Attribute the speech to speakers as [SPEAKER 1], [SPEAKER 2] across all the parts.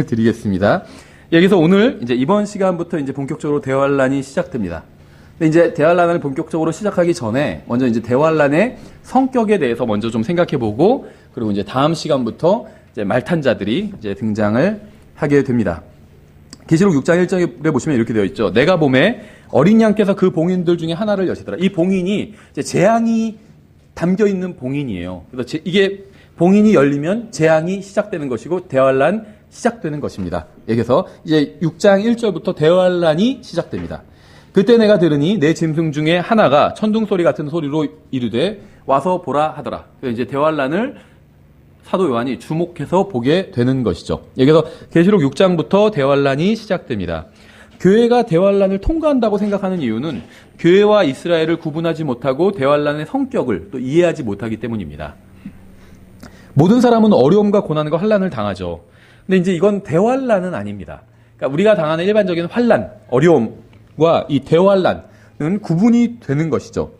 [SPEAKER 1] 드리겠습니다. 여기서 오늘 이제 이번 시간부터 이제 본격적으로 대환란이 시작됩니다. 근데 이제 대환란을 본격적으로 시작하기 전에 먼저 이제 대환란의 성격에 대해서 먼저 좀 생각해보고, 그리고 이제 다음 시간부터 이제 말탄자들이 이제 등장을 하게 됩니다. 계시록 6장 1절에 보시면 이렇게 되어 있죠. 내가 봄에 어린 양께서 그 봉인들 중에 하나를 여시더라. 이 봉인이 이제 재앙이 담겨 있는 봉인이에요. 그래서 이게 봉인이 열리면 재앙이 시작되는 것이고 대환란 시작되는 것입니다. 여기서 이제 6장 1절부터 대환란이 시작됩니다. 그때 내가 들으니 내 짐승 중에 하나가 천둥 소리 같은 소리로 이르되 와서 보라 하더라. 그래서 이제 대환란을 사도 요한이 주목해서 보게 되는 것이죠. 여기서 계시록 6장부터 대환란이 시작됩니다. 교회가 대환란을 통과한다고 생각하는 이유는 교회와 이스라엘을 구분하지 못하고 대환란의 성격을 또 이해하지 못하기 때문입니다. 모든 사람은 어려움과 고난과 환란을 당하죠. 근데 이제 이건 대환란은 아닙니다. 그러니까 우리가 당하는 일반적인 환란, 어려움과 이 대환란은 구분이 되는 것이죠.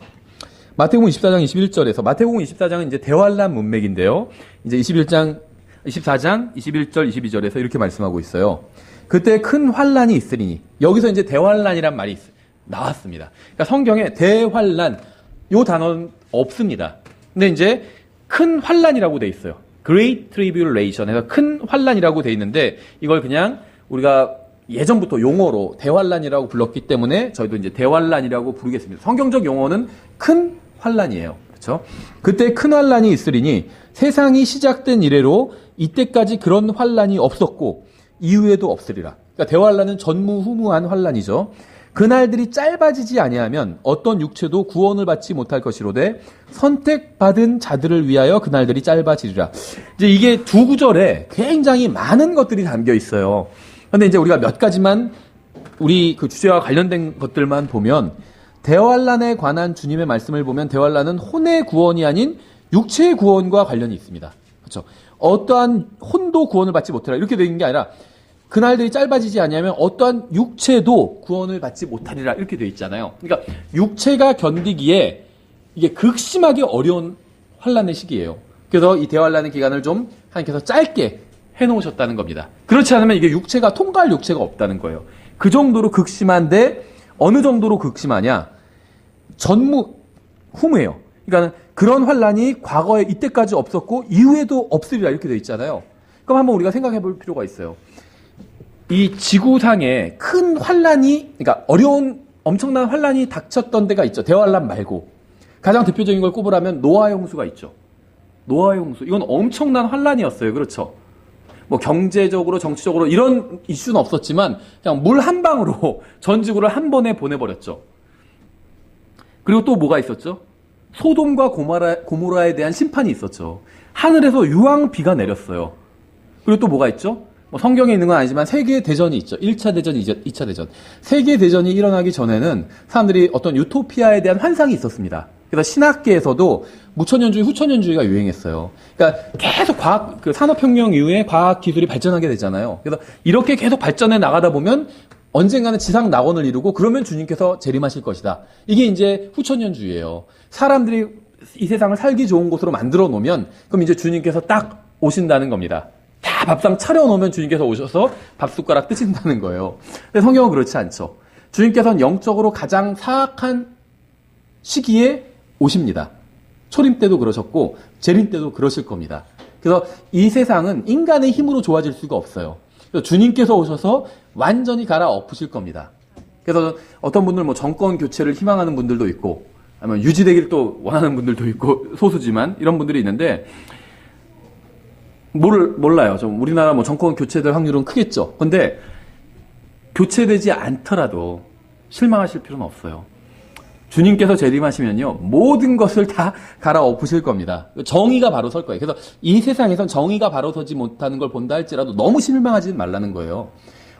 [SPEAKER 1] 마태복음 24장 21절에서 마태복음 24장은 이제 대환란 문맥인데요. 이제 24장 21절 22절에서 이렇게 말씀하고 있어요. 그때 큰 환란이 있으리니, 여기서 이제 대환란이란 말이 나왔습니다. 그러니까 성경에 대환란 요 단어는 없습니다. 근데 이제 큰 환란이라고 돼 있어요. Great Tribulation에서 큰 환란이라고 돼 있는데 이걸 그냥 우리가 예전부터 용어로 대환란이라고 불렀기 때문에 저희도 이제 대환란이라고 부르겠습니다. 성경적 용어는 큰 환란이에요. 그렇죠? 그때 큰 환란이 있으리니 세상이 시작된 이래로 이때까지 그런 환란이 없었고 이후에도 없으리라. 그러니까 대환란은 전무후무한 환란이죠. 그날들이 짧아지지 아니하면 어떤 육체도 구원을 받지 못할 것이로되 선택받은 자들을 위하여 그날들이 짧아지리라. 이제 이게 두 구절에 굉장히 많은 것들이 담겨 있어요. 그런데 이제 우리가 몇 가지만 우리 그 주제와 관련된 것들만 보면, 대환란에 관한 주님의 말씀을 보면 대환란은 혼의 구원이 아닌 육체의 구원과 관련이 있습니다. 그렇죠? 어떠한 혼도 구원을 받지 못하라 이렇게 되는 게 아니라 그날들이 짧아지지 아니하면 어떠한 육체도 구원을 받지 못하리라 이렇게 되어 있잖아요. 그러니까 육체가 견디기에 이게 극심하게 어려운 환란의 시기예요. 그래서 이 대환란의 기간을 좀 하나님께서 짧게 해놓으셨다는 겁니다. 그렇지 않으면 이게 육체가 통과할 육체가 없다는 거예요. 그 정도로 극심한데 어느 정도로 극심하냐? 전무후무해요. 그러니까 그런 환란이 과거에 이때까지 없었고 이후에도 없으리라 이렇게 되어 있잖아요. 그럼 한번 우리가 생각해 볼 필요가 있어요. 이 지구상에 큰 환란이, 그러니까 어려운 엄청난 환란이 닥쳤던 데가 있죠. 대환란 말고. 가장 대표적인 걸 꼽으라면 노아의 홍수가 있죠. 노아의 홍수. 이건 엄청난 환란이었어요. 그렇죠? 뭐 경제적으로 정치적으로 이런 이슈는 없었지만 그냥 물 한 방으로 전 지구를 한 번에 보내버렸죠. 그리고 또 뭐가 있었죠? 소돔과 고모라에 대한 심판이 있었죠. 하늘에서 유황비가 내렸어요. 그리고 또 뭐가 있죠? 뭐 성경에 있는 건 아니지만 세계대전이 있죠. 1차 대전, 2차 대전. 세계대전이 일어나기 전에는 사람들이 어떤 유토피아에 대한 환상이 있었습니다. 그래서 신학계에서도 무천년주의, 후천년주의가 유행했어요. 그러니까 계속 산업혁명 이후에 과학기술이 발전하게 되잖아요. 그래서 이렇게 계속 발전해 나가다 보면 언젠가는 지상 낙원을 이루고 그러면 주님께서 재림하실 것이다. 이게 이제 후천년주의예요. 사람들이 이 세상을 살기 좋은 곳으로 만들어 놓으면 그럼 이제 주님께서 딱 오신다는 겁니다. 다 밥상 차려놓으면 주님께서 오셔서 밥숟가락 뜨신다는 거예요. 근데 성경은 그렇지 않죠. 주님께서는 영적으로 가장 사악한 시기에 오십니다. 초림 때도 그러셨고 재림 때도 그러실 겁니다. 그래서 이 세상은 인간의 힘으로 좋아질 수가 없어요. 그래서 주님께서 오셔서 완전히 갈아엎으실 겁니다. 그래서 어떤 분들 뭐 정권 교체를 희망하는 분들도 있고 아니면 유지되기를 또 원하는 분들도 있고 소수지만 이런 분들이 있는데 몰라요. 좀 우리나라 뭐 정권 교체될 확률은 크겠죠. 근데 교체되지 않더라도 실망하실 필요는 없어요. 주님께서 재림하시면요 모든 것을 다 갈아엎으실 겁니다. 정의가 바로 설 거예요. 그래서 이 세상에선 정의가 바로 서지 못하는 걸 본다 할지라도 너무 실망하지 말라는 거예요.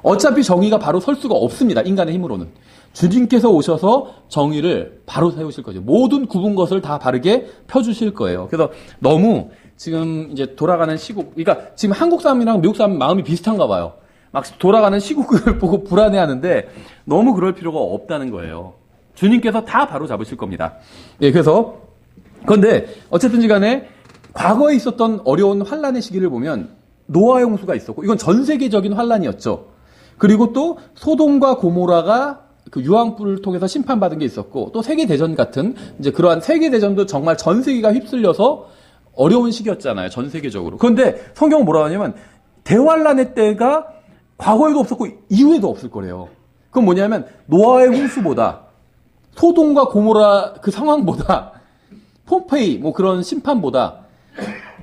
[SPEAKER 1] 어차피 정의가 바로 설 수가 없습니다. 인간의 힘으로는. 주님께서 오셔서 정의를 바로 세우실 거죠. 모든 굽은 것을 다 바르게 펴주실 거예요. 그래서 너무 지금 이제 돌아가는 시국, 그러니까 지금 한국 사람이랑 미국 사람 마음이 비슷한가 봐요. 막 돌아가는 시국을 보고 불안해하는데 너무 그럴 필요가 없다는 거예요. 주님께서 다 바로 잡으실 겁니다. 예, 그런데 어쨌든지 간에 과거에 있었던 어려운 환란의 시기를 보면 노아의 홍수가 있었고 이건 전 세계적인 환란이었죠. 그리고 또 소돔과 고모라가 그 유황불을 통해서 심판받은 게 있었고 또 세계대전 같은 이제 그러한 세계대전도 정말 전 세계가 휩쓸려서 어려운 시기였잖아요. 전 세계적으로. 그런데 성경은 뭐라고 하냐면 대환란의 때가 과거에도 없었고 이후에도 없을 거래요. 그건 뭐냐면 노아의 홍수보다 소돔과 고모라 그 상황보다 폼페이 뭐 그런 심판보다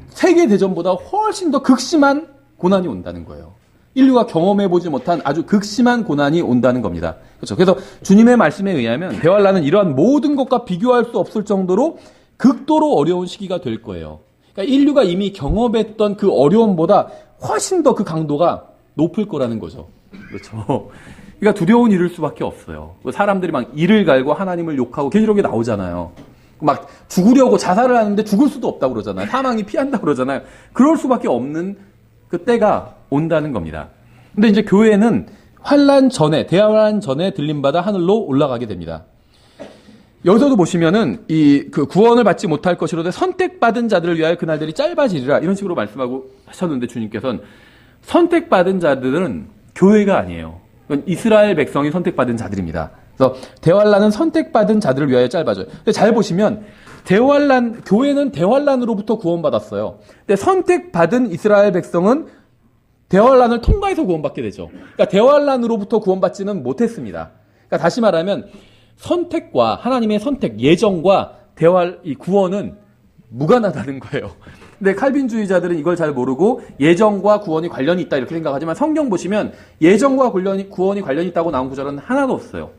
[SPEAKER 1] 세계대전보다 훨씬 더 극심한 고난이 온다는 거예요. 인류가 경험해보지 못한 아주 극심한 고난이 온다는 겁니다. 그렇죠. 그래서 주님의 말씀에 의하면 대환란은 이러한 모든 것과 비교할 수 없을 정도로 극도로 어려운 시기가 될 거예요. 그러니까 인류가 이미 경험했던 그 어려움보다 훨씬 더 그 강도가 높을 거라는 거죠. 그렇죠. 그러니까 두려운 일일 수밖에 없어요. 사람들이 막 이를 갈고 하나님을 욕하고 계시록에 나오잖아요. 막 죽으려고 자살을 하는데 죽을 수도 없다고 그러잖아요. 사망이 피한다고 그러잖아요. 그럴 수밖에 없는 그 때가 온다는 겁니다. 근데 이제 교회는 환란 전에, 대환란 전에 들림받아 하늘로 올라가게 됩니다. 여기서도 보시면은 그 구원을 받지 못할 것이로되 선택받은 자들을 위하여 그날들이 짧아지리라 이런 식으로 말씀하고 하셨는데 주님께서는 선택받은 자들은 교회가 아니에요. 이스라엘 백성이 선택받은 자들입니다. 그래서 대환란은 선택받은 자들을 위하여 짧아져요. 근데 잘 보시면 교회는 대환란으로부터 구원받았어요. 근데 선택받은 이스라엘 백성은 대환란을 통과해서 구원받게 되죠. 그러니까 대환란으로부터 구원받지는 못했습니다. 그러니까 다시 말하면 선택과 하나님의 선택, 예정과 이 구원은 무관하다는 거예요. 근데 칼빈주의자들은 이걸 잘 모르고 예정과 구원이 관련이 있다 이렇게 생각하지만 성경 보시면 예정과 구원이 관련이 있다고 나온 구절은 하나도 없어요.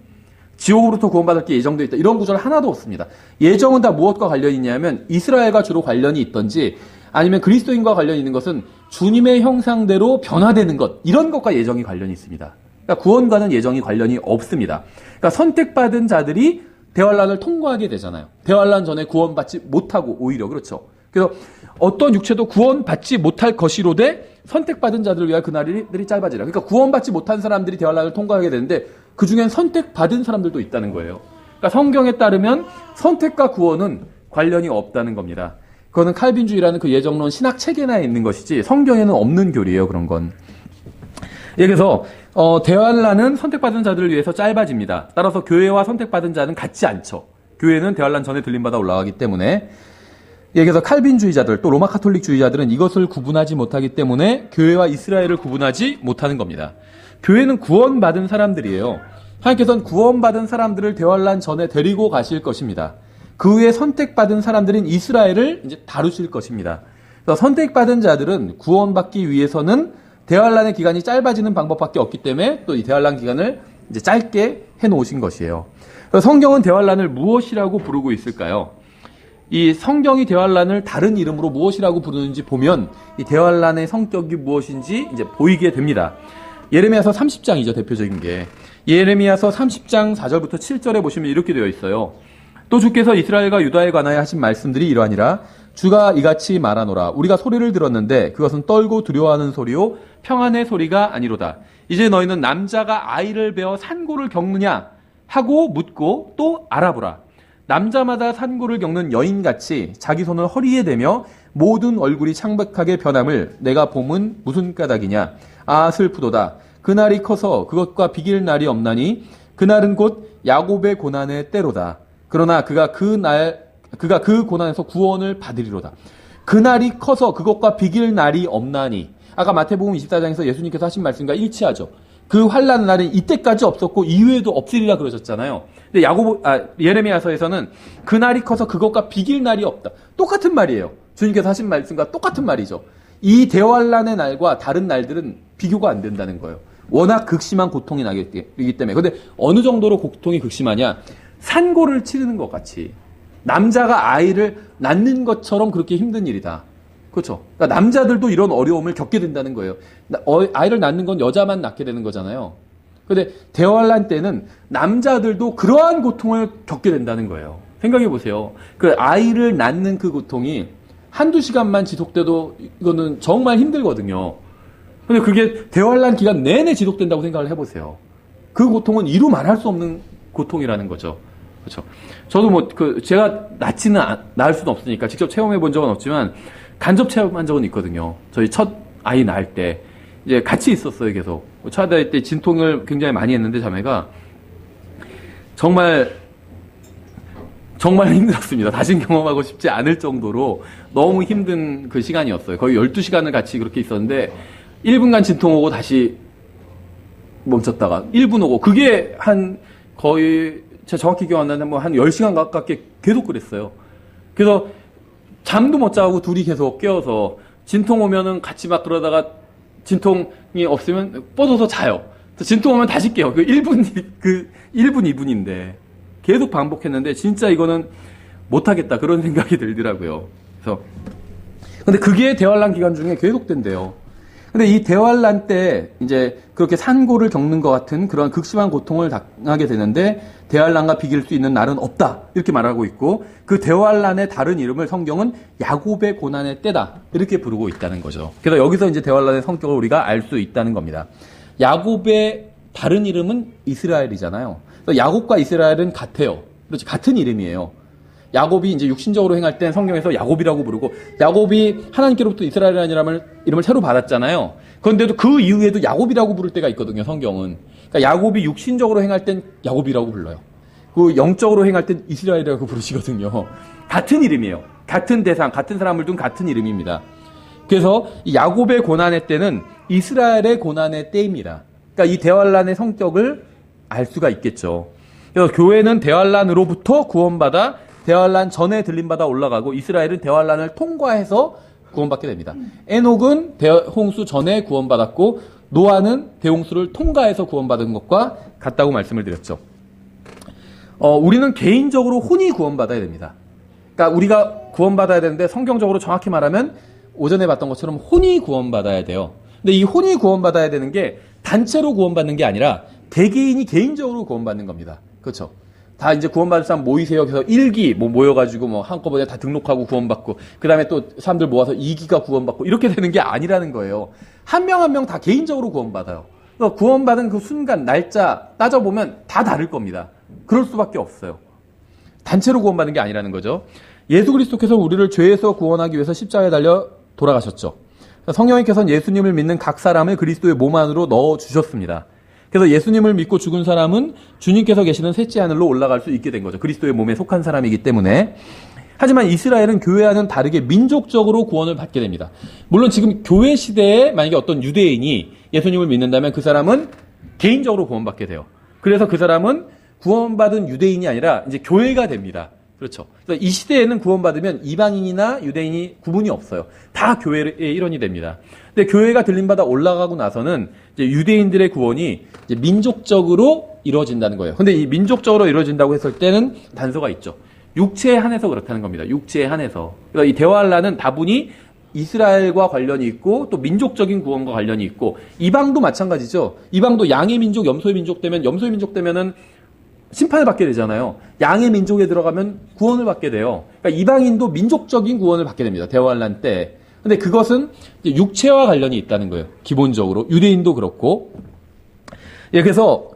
[SPEAKER 1] 지옥으로부터 구원받을 게 예정되어 있다. 이런 구절 하나도 없습니다. 예정은 다 무엇과 관련이 있냐면 이스라엘과 주로 관련이 있던지 아니면 그리스도인과 관련이 있는 것은 주님의 형상대로 변화되는 것 이런 것과 예정이 관련이 있습니다. 그러니까 구원과는 예정이 관련이 없습니다. 그러니까 선택받은 자들이 대환란을 통과하게 되잖아요. 대환란 전에 구원받지 못하고 오히려 그렇죠. 그래서 어떤 육체도 구원받지 못할 것이로되 선택받은 자들을 위하여 그날들이 짧아지라. 그러니까 구원받지 못한 사람들이 대환란을 통과하게 되는데 그 중엔 선택받은 사람들도 있다는 거예요. 그러니까 성경에 따르면 선택과 구원은 관련이 없다는 겁니다. 그거는 칼빈주의라는 그 예정론 신학 체계나 있는 것이지 성경에는 없는 교리예요. 그런 건. 그래서 대환란은 선택받은 자들을 위해서 짧아집니다. 따라서 교회와 선택받은 자는 같지 않죠. 교회는 대환란 전에 들림받아 올라가기 때문에. 그래서 칼빈주의자들 또 로마 카톨릭주의자들은 이것을 구분하지 못하기 때문에 교회와 이스라엘을 구분하지 못하는 겁니다. 교회는 구원받은 사람들이에요. 하나님께서는 구원받은 사람들을 대환란 전에 데리고 가실 것입니다. 그 후에 선택받은 사람들인 이스라엘을 이제 다루실 것입니다. 그래서 선택받은 자들은 구원받기 위해서는 대환란의 기간이 짧아지는 방법밖에 없기 때문에 또 이 대환란 기간을 이제 짧게 해놓으신 것이에요. 성경은 대환란을 무엇이라고 부르고 있을까요? 이 성경이 대환란을 다른 이름으로 무엇이라고 부르는지 보면 이 대환란의 성격이 무엇인지 이제 보이게 됩니다. 예레미야서 30장이죠, 대표적인 게. 예레미야서 30장 4절부터 7절에 보시면 이렇게 되어 있어요. 또 주께서 이스라엘과 유다에 관하여 하신 말씀들이 이러하니라. 주가 이같이 말하노라. 우리가 소리를 들었는데 그것은 떨고 두려워하는 소리요 평안의 소리가 아니로다. 이제 너희는 남자가 아이를 베어 산고를 겪느냐 하고 묻고 또 알아보라. 남자마다 산고를 겪는 여인같이 자기 손을 허리에 대며 모든 얼굴이 창백하게 변함을 내가 봄은 무슨 까닭이냐. 아 슬프도다. 그날이 커서 그것과 비길 날이 없나니 그날은 곧 야곱의 고난의 때로다. 그러나 그가 그 고난에서 구원을 받으리로다. 그날이 커서 그것과 비길 날이 없나니. 아까 마태복음 24장에서 예수님께서 하신 말씀과 일치하죠. 그 환난 날은 이때까지 없었고 이후에도 없으리라 그러셨잖아요. 근데 예레미야서에서는 그날이 커서 그것과 비길 날이 없다. 똑같은 말이에요. 주님께서 하신 말씀과 똑같은 말이죠. 이 대환란의 날과 다른 날들은 비교가 안 된다는 거예요. 워낙 극심한 고통이 나기 때문에. 근데 어느 정도로 고통이 극심하냐? 산고를 치르는 것 같이. 남자가 아이를 낳는 것처럼 그렇게 힘든 일이다. 그렇죠. 그러니까 남자들도 이런 어려움을 겪게 된다는 거예요. 아이를 낳는 건 여자만 낳게 되는 거잖아요. 근데 대환란 때는 남자들도 그러한 고통을 겪게 된다는 거예요. 생각해 보세요. 그 아이를 낳는 그 고통이 한두 시간만 지속돼도 이거는 정말 힘들거든요. 근데 그게 대환란 기간 내내 지속된다고 생각을 해보세요. 그 고통은 이루 말할 수 없는 고통이라는 거죠. 그렇죠. 저도 제가 낳을 수는 없으니까 직접 체험해 본 적은 없지만 간접 체험한 적은 있거든요. 저희 첫 아이 낳을 때 이제 같이 있었어요. 계속 초아다닐 때 진통을 굉장히 많이 했는데 자매가 정말 힘들었습니다. 다신 경험하고 싶지 않을 정도로 너무 힘든 그 시간이었어요. 거의 12시간을 같이 그렇게 있었는데 1분간 진통 오고 다시 멈췄다가 1분 오고 그게 한 거의 제가 정확히 기억 안 나는데 뭐 한 10시간 가깝게 계속 그랬어요. 그래서 잠도 못 자고 둘이 계속 깨어서 진통 오면은 같이 막 그러다가 진통이 없으면 뻗어서 자요. 진통 오면 다시 깨요. 그 1분 2분인데 계속 반복했는데 진짜 이거는 못하겠다 그런 생각이 들더라고요. 그래서 근데 그게 대환란 기간 중에 계속된대요. 근데 이 대환란 때 이제 그렇게 산고를 겪는 것 같은 그런 극심한 고통을 당하게 되는데 대환란과 비길 수 있는 날은 없다 이렇게 말하고 있고 그 대환란의 다른 이름을 성경은 야곱의 고난의 때다 이렇게 부르고 있다는 거죠. 그래서 여기서 이제 대환란의 성격을 우리가 알 수 있다는 겁니다. 야곱의 다른 이름은 이스라엘이잖아요. 그래서 야곱과 이스라엘은 같아요. 그렇지, 같은 이름이에요. 야곱이 이제 육신적으로 행할 땐 성경에서 야곱이라고 부르고 야곱이 하나님께로부터 이스라엘이라는 이름을 새로 받았잖아요. 그런데도 그 이후에도 야곱이라고 부를 때가 있거든요. 성경은. 그러니까 야곱이 육신적으로 행할 땐 야곱이라고 불러요. 그 영적으로 행할 땐 이스라엘이라고 부르시거든요. 같은 이름이에요. 같은 대상, 같은 사람을 둔 같은 이름입니다. 그래서 이 야곱의 고난의 때는 이스라엘의 고난의 때입니다. 그러니까 이 대환란의 성격을 알 수가 있겠죠. 그래서 교회는 대환란으로부터 구원받아 대환란 전에 들림받아 올라가고 이스라엘은 대환란을 통과해서 구원받게 됩니다. 에녹은 대홍수 전에 구원받았고 노아는 대홍수를 통과해서 구원받은 것과 같다고 말씀을 드렸죠. 우리는 개인적으로 혼이 구원받아야 됩니다. 그러니까 우리가 구원받아야 되는데 성경적으로 정확히 말하면 오전에 봤던 것처럼 혼이 구원받아야 돼요. 근데 이 혼이 구원받아야 되는 게 단체로 구원받는 게 아니라 개개인이 개인적으로 구원받는 겁니다. 그렇죠? 다 이제 구원받을 사람 모이세요. 그래서 1기 모여가지고 한꺼번에 다 등록하고 구원받고 그 다음에 또 사람들 모아서 2기가 구원받고 이렇게 되는 게 아니라는 거예요. 한 명 한 명 다 개인적으로 구원받아요. 그래서 구원받은 그 순간 날짜 따져보면 다 다를 겁니다. 그럴 수밖에 없어요. 단체로 구원받는 게 아니라는 거죠. 예수 그리스도께서 우리를 죄에서 구원하기 위해서 십자가에 달려 돌아가셨죠. 성령님께서는 예수님을 믿는 각 사람을 그리스도의 몸 안으로 넣어주셨습니다. 그래서 예수님을 믿고 죽은 사람은 주님께서 계시는 셋째 하늘로 올라갈 수 있게 된 거죠. 그리스도의 몸에 속한 사람이기 때문에. 하지만 이스라엘은 교회와는 다르게 민족적으로 구원을 받게 됩니다. 물론 지금 교회 시대에 만약에 어떤 유대인이 예수님을 믿는다면 그 사람은 개인적으로 구원받게 돼요. 그래서 그 사람은 구원받은 유대인이 아니라 이제 교회가 됩니다. 그렇죠. 그래서 이 시대에는 구원받으면 이방인이나 유대인이 구분이 없어요. 다 교회의 일원이 됩니다. 근데 교회가 들림받아 올라가고 나서는 이제 유대인들의 구원이 이제 민족적으로 이루어진다는 거예요. 근데 이 민족적으로 이루어진다고 했을 때는 단서가 있죠. 육체에 한해서 그렇다는 겁니다. 육체에 한해서. 그래서 이 대환란은 다분히 이스라엘과 관련이 있고 또 민족적인 구원과 관련이 있고 이방도 마찬가지죠. 이방도 양의 민족, 염소의 민족 되면 염소의 민족 되면은 심판을 받게 되잖아요. 양의 민족에 들어가면 구원을 받게 돼요. 그러니까 이방인도 민족적인 구원을 받게 됩니다. 대환란 때. 근데 그것은 육체와 관련이 있다는 거예요. 기본적으로. 유대인도 그렇고. 예, 그래서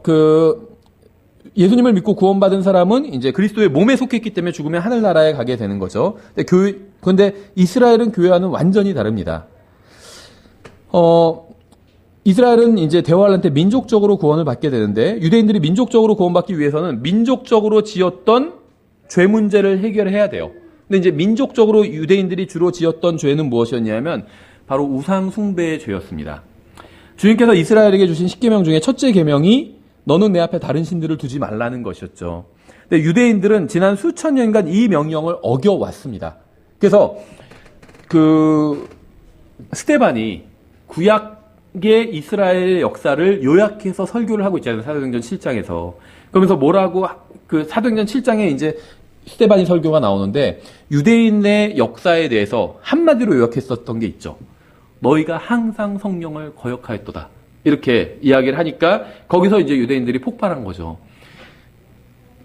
[SPEAKER 1] 예수님을 믿고 구원받은 사람은 이제 그리스도의 몸에 속했기 때문에 죽으면 하늘나라에 가게 되는 거죠. 근데 이스라엘은 교회와는 완전히 다릅니다. 이스라엘은 이제 대환란 때 민족적으로 구원을 받게 되는데 유대인들이 민족적으로 구원받기 위해서는 민족적으로 지었던 죄 문제를 해결해야 돼요. 근데 이제 민족적으로 유대인들이 주로 지었던 죄는 무엇이었냐면 바로 우상 숭배의 죄였습니다. 주님께서 이스라엘에게 주신 10계명 중에 첫째 계명이 너는 내 앞에 다른 신들을 두지 말라는 것이었죠. 근데 유대인들은 지난 수천 년간 이 명령을 어겨왔습니다. 그래서 스데반이 구약의 이스라엘 역사를 요약해서 설교를 하고 있잖아요. 사도행전 7장에서. 그러면서 뭐라고 사도행전 7장에 이제 스데반이 설교가 나오는데 유대인의 역사에 대해서 한마디로 요약했었던 게 있죠. 너희가 항상 성령을 거역하였도다. 이렇게 이야기를 하니까 거기서 이제 유대인들이 폭발한 거죠.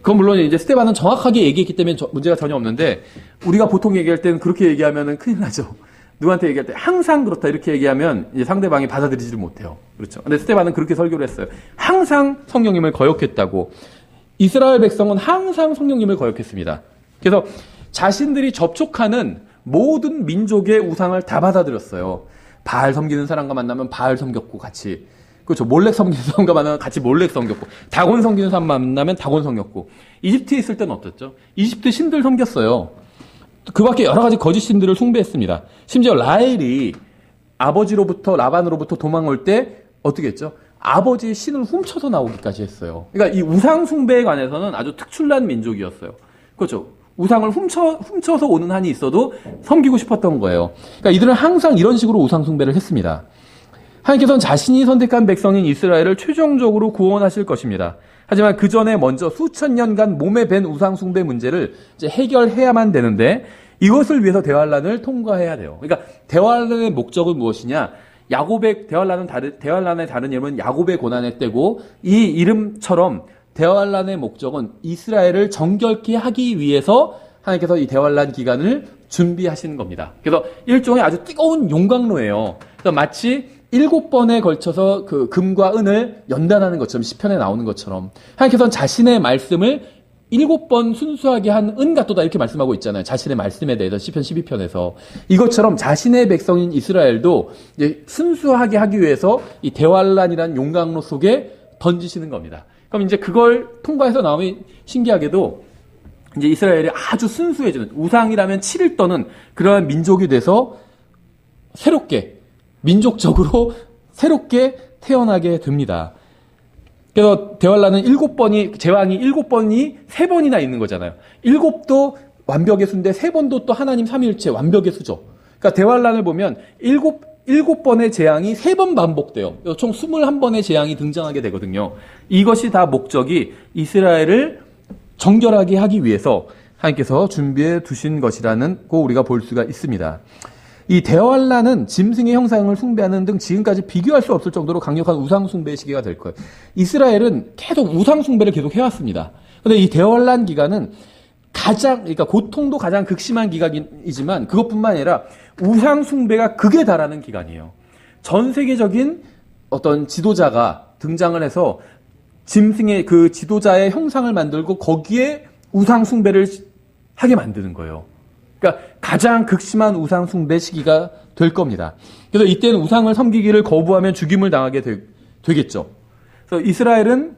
[SPEAKER 1] 그건 물론 이제 스데반은 정확하게 얘기했기 때문에 문제가 전혀 없는데 우리가 보통 얘기할 때는 그렇게 얘기하면은 큰일 나죠. 누구한테 얘기할 때 항상 그렇다 이렇게 얘기하면 이제 상대방이 받아들이지를 못해요. 그렇죠. 근데 스데반은 그렇게 설교를 했어요. 항상 성령님을 거역했다고. 이스라엘 백성은 항상 성령님을 거역했습니다. 그래서 자신들이 접촉하는 모든 민족의 우상을 다 받아들였어요. 바알 섬기는 사람과 만나면 바알 섬겼고 같이. 그렇죠. 몰렉 섬기는 사람과 만나면 같이 몰렉 섬겼고, 다곤 섬기는 사람 만나면 다곤 섬겼고. 이집트에 있을 때는 어땠죠? 이집트 신들 섬겼어요. 그 밖에 여러 가지 거짓 신들을 숭배했습니다. 심지어 라헬이 아버지로부터, 라반으로부터 도망올 때 어떻게 했죠? 아버지의 신을 훔쳐서 나오기까지 했어요. 그러니까 이 우상 숭배에 관해서는 아주 특출난 민족이었어요. 그렇죠. 우상을 훔쳐서 오는 한이 있어도 섬기고 싶었던 거예요. 그러니까 이들은 항상 이런 식으로 우상 숭배를 했습니다. 하나님께서는 자신이 선택한 백성인 이스라엘을 최종적으로 구원하실 것입니다. 하지만 그 전에 먼저 수천 년간 몸에 밴 우상 숭배 문제를 이제 해결해야만 되는데 이것을 위해서 대환란을 통과해야 돼요. 그러니까 대환란의 목적은 무엇이냐? 대환란의 다른 이름은 야곱의 고난의 때고, 이 이름처럼 대환란의 목적은 이스라엘을 정결케 하기 위해서 하나님께서 이 대환란 기간을 준비하시는 겁니다. 그래서 일종의 아주 뜨거운 용광로예요. 그래서 마치 7번에 걸쳐서 그 금과 은을 연단하는 것처럼, 시편에 나오는 것처럼 하나님께서는 자신의 말씀을 7번 순수하게 한 은 같도다 이렇게 말씀하고 있잖아요. 자신의 말씀에 대해서 시편 12편에서. 이것처럼 자신의 백성인 이스라엘도 이제 순수하게 하기 위해서 이 대환란이라는 용광로 속에 던지시는 겁니다. 그럼 이제 그걸 통과해서 나오면 신기하게도 이제 이스라엘이 아주 순수해지는, 우상이라면 치를 떠는 그러한 민족이 돼서 새롭게, 민족적으로 새롭게 태어나게 됩니다. 그래서 대환란은 제왕이 7번이 3번이나 있는 거잖아요. 7도 완벽의 수인데 3번도 또 하나님 삼위일체 완벽의 수죠. 그러니까 대환란을 보면 7번의 재앙이 3번 반복돼요. 총 21번의 재앙이 등장하게 되거든요. 이것이 다 목적이 이스라엘을 정결하게 하기 위해서 하나님께서 준비해 두신 것이라는 거 우리가 볼 수가 있습니다. 이 대환란은 짐승의 형상을 숭배하는 등 지금까지 비교할 수 없을 정도로 강력한 우상 숭배의 시기가 될 거예요. 이스라엘은 계속 우상 숭배를 계속 해왔습니다. 그런데 이 대환란 기간은 그러니까 고통도 가장 극심한 기간이지만 그것뿐만 아니라 우상 숭배가 극에 달하는 기간이에요. 전 세계적인 어떤 지도자가 등장을 해서 짐승의 그 지도자의 형상을 만들고 거기에 우상 숭배를 하게 만드는 거예요. 그러니까 가장 극심한 우상 숭배 시기가 될 겁니다. 그래서 이때는 우상을 섬기기를 거부하면 죽임을 당하게 되겠죠. 그래서 이스라엘은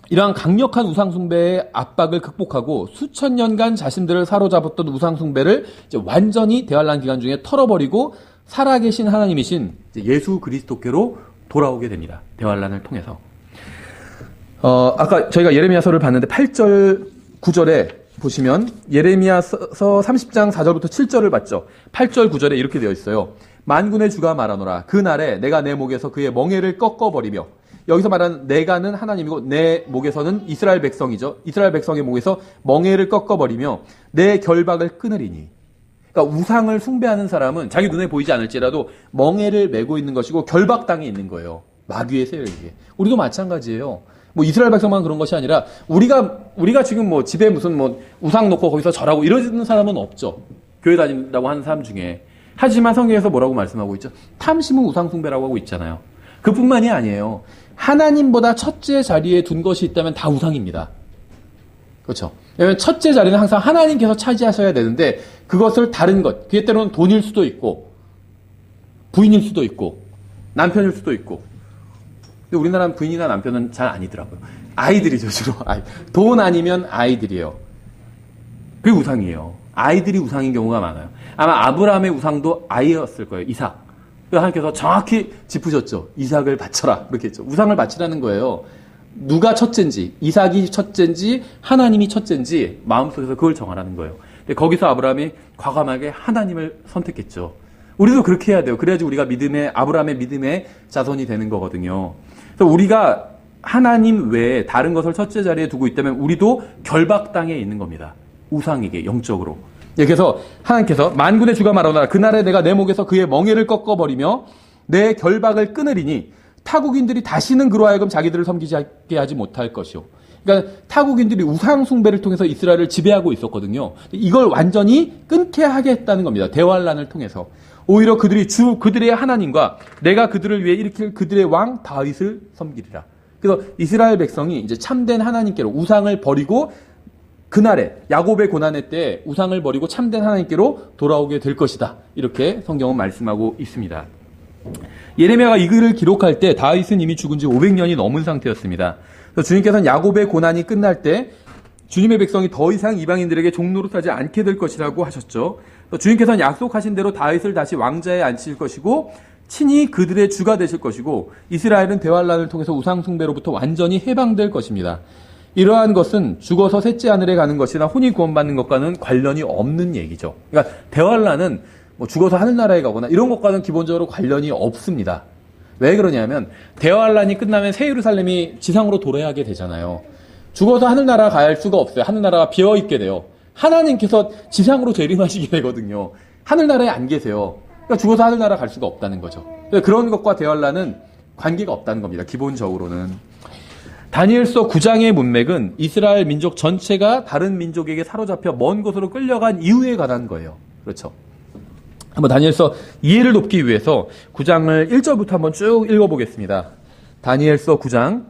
[SPEAKER 1] 이러한 강력한 우상 숭배의 압박을 극복하고 수천 년간 자신들을 사로잡았던 우상 숭배를 이제 완전히 대환란 기간 중에 털어버리고 살아계신 하나님이신 예수 그리스도께로 돌아오게 됩니다. 대환란을 통해서. 아까 저희가 예레미야서를 봤는데 8절, 9절에 보시면 예레미야서 30장 4절부터 7절을 봤죠. 8절, 9절에 이렇게 되어 있어요. 만군의 주가 말하노라. 그날에 내가 내 목에서 그의 멍에를 꺾어버리며, 여기서 말하는 내가는 하나님이고 내 목에서는 이스라엘 백성이죠. 이스라엘 백성의 목에서 멍에를 꺾어버리며 내 결박을 끊으리니. 그러니까 우상을 숭배하는 사람은 자기 눈에 보이지 않을지라도 멍에를 메고 있는 것이고 결박당해 있는 거예요. 마귀의 세력에. 우리도 마찬가지예요. 뭐 이스라엘 백성만 그런 것이 아니라 우리가 지금 뭐 집에 무슨 뭐 우상 놓고 거기서 절하고 이러는 사람은 없죠. 교회 다닌다고 하는 사람 중에. 하지만 성경에서 뭐라고 말씀하고 있죠? 탐심은 우상 숭배라고 하고 있잖아요. 그뿐만이 아니에요. 하나님보다 첫째 자리에 둔 것이 있다면 다 우상입니다. 그렇죠? 왜냐하면 첫째 자리는 항상 하나님께서 차지하셔야 되는데 그것을 다른 것, 그게 때로는 돈일 수도 있고 부인일 수도 있고 남편일 수도 있고. 근데 우리나라는 부인이나 남편은 잘 아니더라고요. 아이들이죠, 주로. 돈 아니면 아이들이에요. 그게 우상이에요. 아이들이 우상인 경우가 많아요. 아마 아브라함의 우상도 아이였을 거예요. 이삭. 그래서 하나님께서 정확히 짚으셨죠. 이삭을 바쳐라. 그렇게 했죠. 우상을 바치라는 거예요. 누가 첫째인지, 이삭이 첫째인지, 하나님이 첫째인지 마음속에서 그걸 정하라는 거예요. 근데 거기서 아브라함이 과감하게 하나님을 선택했죠. 우리도 그렇게 해야 돼요. 그래야지 우리가 아브라함의 믿음의 자손이 되는 거거든요. 그래서 우리가 하나님 외에 다른 것을 첫째 자리에 두고 있다면 우리도 결박당해 있는 겁니다. 우상에게, 영적으로. 그래서 하나님께서 만군의 주가 말하노라. 그날에 내가 내 목에서 그의 멍에를 꺾어버리며 내 결박을 끊으리니 타국인들이 다시는 그로 하여금 자기들을 섬기게 하지 못할 것이요. 그러니까 타국인들이 우상 숭배를 통해서 이스라엘을 지배하고 있었거든요. 이걸 완전히 끊게 하겠다는 겁니다. 대환란을 통해서. 오히려 그들의 하나님과 내가 그들을 위해 일으킬 그들의 왕 다윗을 섬기리라. 그래서 이스라엘 백성이 이제 참된 하나님께로 우상을 버리고 그날에 야곱의 고난의 때 우상을 버리고 참된 하나님께로 돌아오게 될 것이다. 이렇게 성경은 말씀하고 있습니다. 예레미야가 이 글을 기록할 때 다윗은 이미 죽은 지 500년이 넘은 상태였습니다. 주님께서는 야곱의 고난이 끝날 때 주님의 백성이 더 이상 이방인들에게 종노릇하지 않게 될 것이라고 하셨죠. 주님께서는 약속하신 대로 다윗을 다시 왕자에 앉히실 것이고 친히 그들의 주가 되실 것이고 이스라엘은 대환란을 통해서 우상 숭배로부터 완전히 해방될 것입니다. 이러한 것은 죽어서 셋째 하늘에 가는 것이나 혼이 구원받는 것과는 관련이 없는 얘기죠. 그러니까 대환란은 뭐 죽어서 하늘나라에 가거나 이런 것과는 기본적으로 관련이 없습니다. 왜 그러냐면 대환란이 끝나면 새 예루살렘이 지상으로 도래하게 되잖아요. 죽어서 하늘나라 갈 수가 없어요. 하늘나라가 비어있게 돼요. 하나님께서 지상으로 재림하시게 되거든요. 하늘나라에 안 계세요. 그러니까 죽어서 하늘나라 갈 수가 없다는 거죠. 그런 것과 대환란은 관계가 없다는 겁니다. 기본적으로는. 다니엘서 9장의 문맥은 이스라엘 민족 전체가 다른 민족에게 사로잡혀 먼 곳으로 끌려간 이후에 관한 거예요. 그렇죠. 한번 다니엘서 이해를 돕기 위해서 9장을 1절부터 한번 쭉 읽어보겠습니다. 다니엘서 9장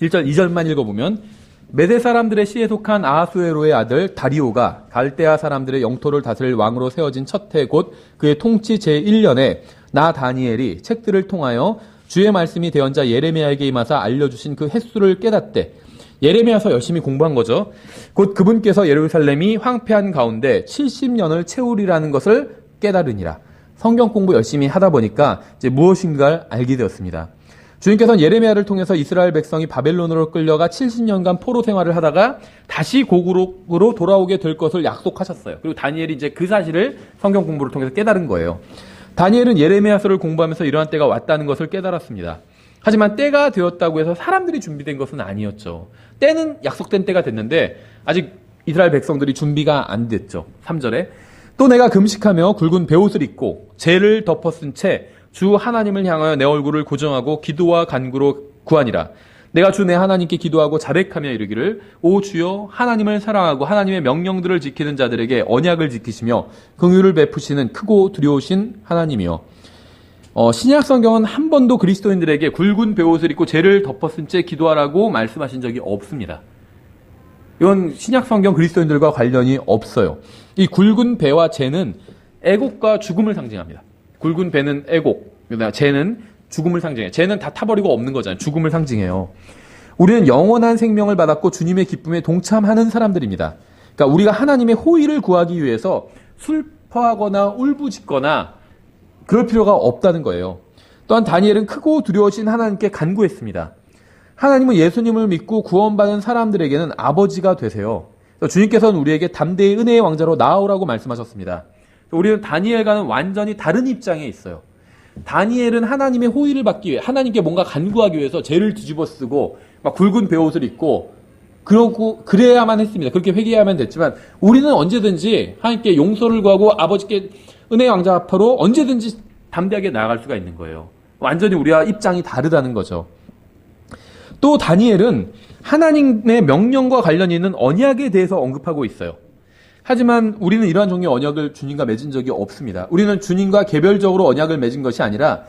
[SPEAKER 1] 1절 2절만 읽어보면 메대 사람들의 시에 속한 아하수에로의 아들 다리오가 갈대아 사람들의 영토를 다스릴 왕으로 세워진 첫 해 곧 그의 통치 제1년에 나 다니엘이 책들을 통하여 주의 말씀이 대언자 예레미야에게 임하사 알려주신 그 횟수를 깨닫되 예레미야서 열심히 공부한 거죠. 곧 그분께서 예루살렘이 황폐한 가운데 70년을 채우리라는 것을 깨달으니라. 성경 공부 열심히 하다 보니까 이제 무엇인가를 알게 되었습니다. 주님께서는 예레미야를 통해서 이스라엘 백성이 바벨론으로 끌려가 70년간 포로 생활을 하다가 다시 고국으로 돌아오게 될 것을 약속하셨어요. 그리고 다니엘이 이제 그 사실을 성경 공부를 통해서 깨달은 거예요. 다니엘은 예레미야서를 공부하면서 이러한 때가 왔다는 것을 깨달았습니다. 하지만 때가 되었다고 해서 사람들이 준비된 것은 아니었죠. 때는 약속된 때가 됐는데 아직 이스라엘 백성들이 준비가 안 됐죠. 3절에 또 내가 금식하며 굵은 베옷을 입고 죄를 덮어쓴 채 주 하나님을 향하여 내 얼굴을 고정하고 기도와 간구로 구하니라. 내가 주 내 하나님께 기도하고 자백하며 이르기를 오 주여 하나님을 사랑하고 하나님의 명령들을 지키는 자들에게 언약을 지키시며 긍휼을 베푸시는 크고 두려우신 하나님이여. 신약 성경은 한 번도 그리스도인들에게 굵은 베옷을 입고 죄를 덮어쓴 채 기도하라고 말씀하신 적이 없습니다. 이건 신약 성경 그리스도인들과 관련이 없어요. 이 굵은 배와 죄는 애곡과 죽음을 상징합니다. 굵은 배는 애곡, 죄는 죽음을 상징해요. 죄는 다 타버리고 없는 거잖아요. 죽음을 상징해요. 우리는 영원한 생명을 받았고 주님의 기쁨에 동참하는 사람들입니다. 그러니까 우리가 하나님의 호의를 구하기 위해서 슬퍼하거나 울부짖거나 그럴 필요가 없다는 거예요. 또한 다니엘은 크고 두려우신 하나님께 간구했습니다. 하나님은 예수님을 믿고 구원받은 사람들에게는 아버지가 되세요. 주님께서는 우리에게 담대히 은혜의 왕자로 나아오라고 말씀하셨습니다. 우리는 다니엘과는 완전히 다른 입장에 있어요. 다니엘은 하나님의 호의를 받기 위해 하나님께 뭔가 간구하기 위해서 죄를 뒤집어 쓰고 막 굵은 베옷을 입고 그러고 그래야만 했습니다. 그렇게 회개해야만 됐지만 우리는 언제든지 하나님께 용서를 구하고 아버지께 은혜의 왕자 앞으로 언제든지 담대하게 나아갈 수가 있는 거예요. 완전히 우리와 입장이 다르다는 거죠. 또 다니엘은 하나님의 명령과 관련이 있는 언약에 대해서 언급하고 있어요. 하지만 우리는 이러한 종류의 언약을 주님과 맺은 적이 없습니다. 우리는 주님과 개별적으로 언약을 맺은 것이 아니라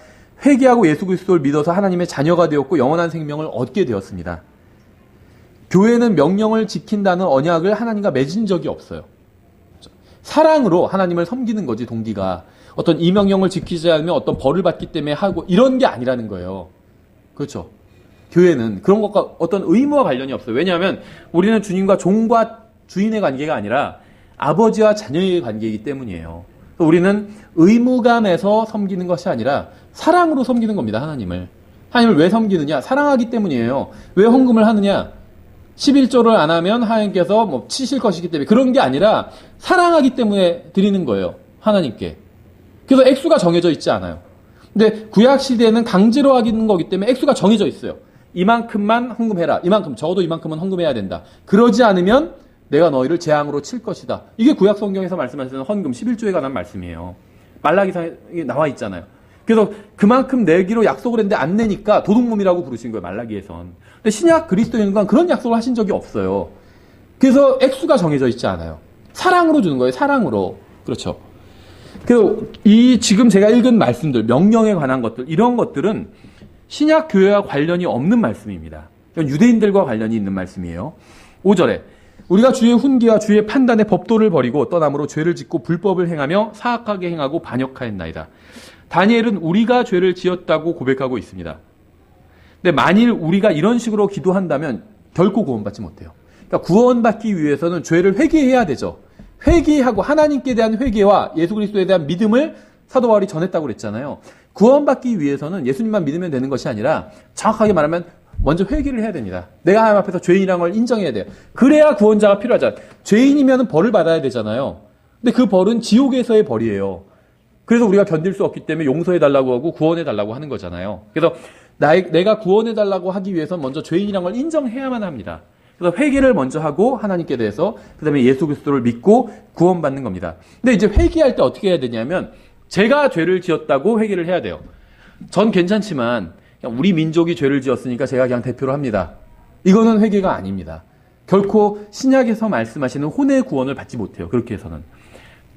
[SPEAKER 1] 회개하고 예수 그리스도를 믿어서 하나님의 자녀가 되었고 영원한 생명을 얻게 되었습니다. 교회는 명령을 지킨다는 언약을 하나님과 맺은 적이 없어요. 사랑으로 하나님을 섬기는 거지, 동기가. 어떤 이 명령을 지키지 않으면 어떤 벌을 받기 때문에 하고 이런 게 아니라는 거예요. 그렇죠. 교회는 그런 것과 어떤 의무와 관련이 없어요. 왜냐하면 우리는 주님과 종과 주인의 관계가 아니라 아버지와 자녀의 관계이기 때문이에요. 우리는 의무감에서 섬기는 것이 아니라 사랑으로 섬기는 겁니다. 하나님을 왜 섬기느냐? 사랑하기 때문이에요. 왜 헌금을 하느냐? 11조를 안 하면 하나님께서 치실 것이기 때문에. 그런 게 아니라 사랑하기 때문에 드리는 거예요. 하나님께. 그래서 액수가 정해져 있지 않아요. 근데 구약 시대에는 강제로 하기는 거기 때문에 액수가 정해져 있어요. 이만큼만 헌금해라. 적어도 이만큼은 헌금해야 된다. 그러지 않으면 내가 너희를 재앙으로 칠 것이다. 이게 구약 성경에서 말씀하시는 헌금 11조에 관한 말씀이에요. 말라기상에 나와 있잖아요. 그래서 그만큼 내기로 약속을 했는데 안 내니까 도둑놈이라고 부르신 거예요. 말라기에선. 근데 신약 그리스도인과 그런 약속을 하신 적이 없어요. 그래서 액수가 정해져 있지 않아요. 사랑으로 주는 거예요. 사랑으로. 그렇죠. 그래서 지금 제가 읽은 말씀들, 명령에 관한 것들, 이런 것들은 신약 교회와 관련이 없는 말씀입니다. 유대인들과 관련이 있는 말씀이에요. 5절에 우리가 주의 훈계와 주의 판단의 법도를 버리고 떠남으로 죄를 짓고 불법을 행하며 사악하게 행하고 반역하였나이다. 다니엘은 우리가 죄를 지었다고 고백하고 있습니다. 근데 만일 우리가 이런 식으로 기도한다면 결코 구원받지 못해요. 그러니까 구원받기 위해서는 죄를 회개해야 되죠. 회개하고 하나님께 대한 회개와 예수 그리스도에 대한 믿음을 사도 바울이 전했다고 그랬잖아요. 구원받기 위해서는 예수님만 믿으면 되는 것이 아니라 정확하게 말하면 먼저 회개를 해야 됩니다. 내가 하나님 앞에서 죄인이라는 걸 인정해야 돼요. 그래야 구원자가 필요하잖아요. 죄인이면 벌을 받아야 되잖아요. 근데 그 벌은 지옥에서의 벌이에요. 그래서 우리가 견딜 수 없기 때문에 용서해달라고 하고 구원해달라고 하는 거잖아요. 그래서 내가 구원해달라고 하기 위해서는 먼저 죄인이라는 걸 인정해야만 합니다. 그래서 회개를 먼저 하고 하나님께 대해서 그 다음에 예수 그리스도를 믿고 구원받는 겁니다. 근데 이제 회개할 때 어떻게 해야 되냐면 제가 죄를 지었다고 회개를 해야 돼요. 전 괜찮지만 우리 민족이 죄를 지었으니까 제가 그냥 대표로 합니다. 이거는 회개가 아닙니다. 결코 신약에서 말씀하시는 혼의 구원을 받지 못해요. 그렇게 해서는.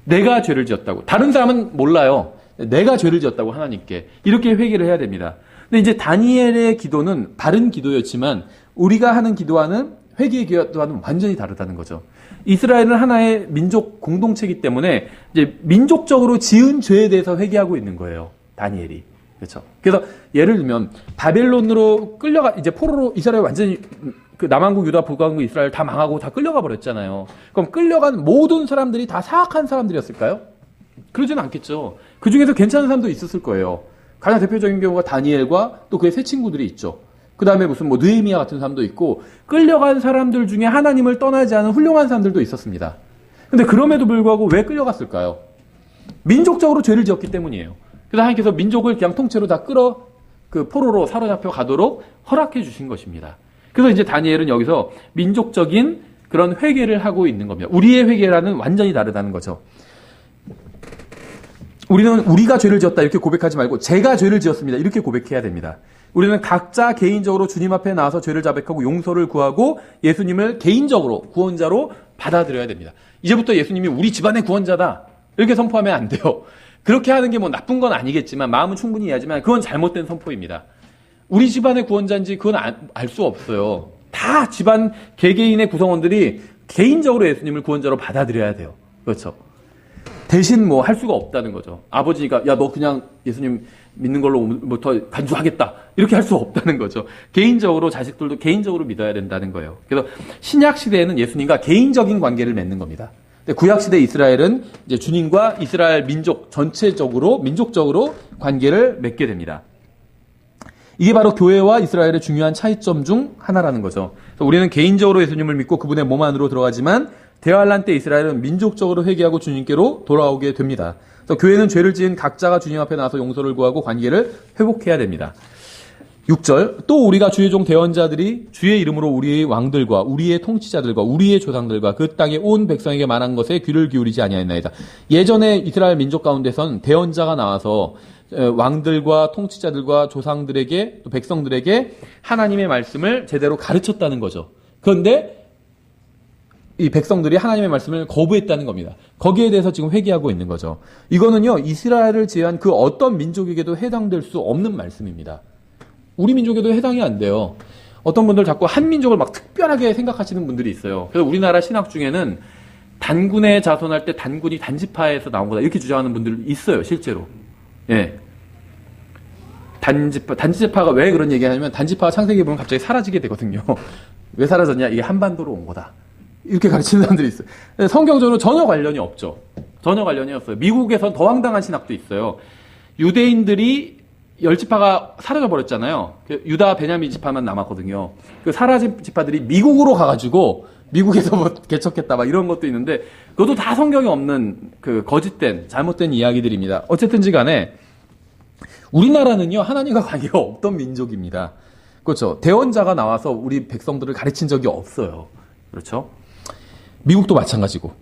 [SPEAKER 1] 내가 죄를 지었다고. 다른 사람은 몰라요. 내가 죄를 지었다고 하나님께. 이렇게 회개를 해야 됩니다. 근데 이제 다니엘의 기도는 바른 기도였지만 우리가 하는 기도와는 회개의 기도와는 완전히 다르다는 거죠. 이스라엘은 하나의 민족 공동체이기 때문에 이제 민족적으로 지은 죄에 대해서 회개하고 있는 거예요. 다니엘이. 그렇죠. 그래서 예를 들면 바벨론으로 끌려가 이제 포로로 이스라엘 완전히 그 남왕국 유다 북왕국 이스라엘 다 망하고 다 끌려가 버렸잖아요. 그럼 끌려간 모든 사람들이 다 사악한 사람들이었을까요? 그러지는 않겠죠. 그 중에서 괜찮은 사람도 있었을 거예요. 가장 대표적인 경우가 다니엘과 또 그의 세 친구들이 있죠. 그 다음에 무슨 뭐 느헤미야 같은 사람도 있고 끌려간 사람들 중에 하나님을 떠나지 않은 훌륭한 사람들도 있었습니다. 근데 그럼에도 불구하고 왜 끌려갔을까요? 민족적으로 죄를 지었기 때문이에요. 그래서 하나님께서 민족을 그냥 통째로 다 그 포로로 사로잡혀 가도록 허락해 주신 것입니다. 그래서 이제 다니엘은 여기서 민족적인 그런 회개를 하고 있는 겁니다. 우리의 회개라는 완전히 다르다는 거죠. 우리는 우리가 죄를 지었다 이렇게 고백하지 말고 제가 죄를 지었습니다. 이렇게 고백해야 됩니다. 우리는 각자 개인적으로 주님 앞에 나와서 죄를 자백하고 용서를 구하고 예수님을 개인적으로 구원자로 받아들여야 됩니다. 이제부터 예수님이 우리 집안의 구원자다. 이렇게 선포하면 안 돼요. 그렇게 하는 게 뭐 나쁜 건 아니겠지만 마음은 충분히 이해하지만 그건 잘못된 선포입니다. 우리 집안의 구원자인지 그건 알 수 없어요. 다 집안 개개인의 구성원들이 개인적으로 예수님을 구원자로 받아들여야 돼요. 그렇죠. 대신 뭐 할 수가 없다는 거죠. 아버지가 야 너 그냥 예수님 믿는 걸로 오늘부터 간주하겠다 이렇게 할 수 없다는 거죠. 개인적으로 자식들도 개인적으로 믿어야 된다는 거예요. 그래서 신약 시대에는 예수님과 개인적인 관계를 맺는 겁니다. 근데 구약 시대 이스라엘은 이제 주님과 이스라엘 민족 전체적으로 민족적으로 관계를 맺게 됩니다. 이게 바로 교회와 이스라엘의 중요한 차이점 중 하나라는 거죠. 그래서 우리는 개인적으로 예수님을 믿고 그분의 몸 안으로 들어가지만 대환란 때 이스라엘은 민족적으로 회개하고 주님께로 돌아오게 됩니다. 그래서 교회는 죄를 지은 각자가 주님 앞에 나와서 용서를 구하고 관계를 회복해야 됩니다. 6절 또 우리가 주의 종 대언자들이 주의 이름으로 우리의 왕들과 우리의 통치자들과 우리의 조상들과 그 땅의 온 백성에게 말한 것에 귀를 기울이지 아니하였나이다. 예전에 이스라엘 민족 가운데선 대언자가 나와서 왕들과 통치자들과 조상들에게 또 백성들에게 하나님의 말씀을 제대로 가르쳤다는 거죠. 그런데 이 백성들이 하나님의 말씀을 거부했다는 겁니다. 거기에 대해서 지금 회개하고 있는 거죠. 이거는요 이스라엘을 제외한 그 어떤 민족에게도 해당될 수 없는 말씀입니다. 우리 민족에도 해당이 안 돼요. 어떤 분들 자꾸 한 민족을 막 특별하게 생각하시는 분들이 있어요. 그래서 우리나라 신학 중에는 단군에 자손할 때 단군이 단지파에서 나온 거다 이렇게 주장하는 분들 있어요. 실제로. 예. 단지파가 왜 그런 얘기 하냐면 단지파가 창세기 보면 갑자기 사라지게 되거든요. 왜 사라졌냐? 이게 한반도로 온 거다. 이렇게 가르치는 사람들이 있어요. 성경적으로 전혀 관련이 없죠. 전혀 관련이 없어요. 미국에선 더 황당한 신학도 있어요. 유대인들이 10지파가 사라져버렸잖아요. 유다, 베냐민 지파만 남았거든요. 그 사라진 지파들이 미국으로 가가지고 미국에서 뭐 개척했다 막 이런 것도 있는데 그것도 다 성경에 없는 그 거짓된 잘못된 이야기들입니다. 어쨌든지 간에 우리나라는요 하나님과 관계가 없던 민족입니다. 그렇죠. 대언자가 나와서 우리 백성들을 가르친 적이 없어요. 그렇죠. 미국도 마찬가지고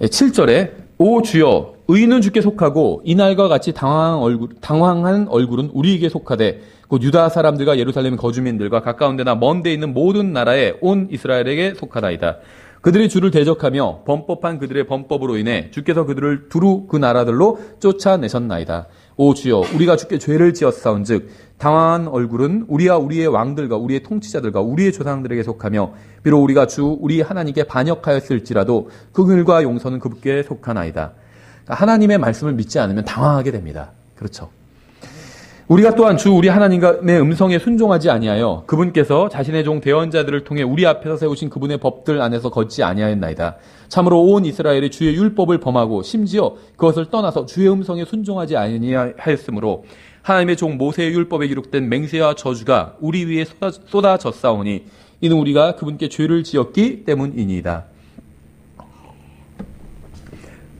[SPEAKER 1] 7절에 오 주여 의인은 주께 속하고 이날과 같이 당황한 얼굴은 우리에게 속하되 곧 유다 사람들과 예루살렘 거주민들과 가까운 데나 먼 데 있는 모든 나라에 온 이스라엘에게 속하다이다. 그들이 주를 대적하며 범법한 그들의 범법으로 인해 주께서 그들을 두루 그 나라들로 쫓아내셨나이다. 오 주여 우리가 주께 죄를 지었사온즉 당황한 얼굴은 우리와 우리의 왕들과 우리의 통치자들과 우리의 조상들에게 속하며 비록 우리가 주 우리 하나님께 반역하였을지라도 그 긍휼과 용서는 그분께 속하나이다. 그러니까 하나님의 말씀을 믿지 않으면 당황하게 됩니다. 그렇죠. 우리가 또한 주 우리 하나님의 음성에 순종하지 아니하여 그분께서 자신의 종 대언자들을 통해 우리 앞에서 세우신 그분의 법들 안에서 걷지 아니하였나이다. 참으로 온 이스라엘이 주의 율법을 범하고 심지어 그것을 떠나서 주의 음성에 순종하지 아니하였으므로 하나님의 종 모세의 율법에 기록된 맹세와 저주가 우리 위에 쏟아졌사오니 이는 우리가 그분께 죄를 지었기 때문이니이다.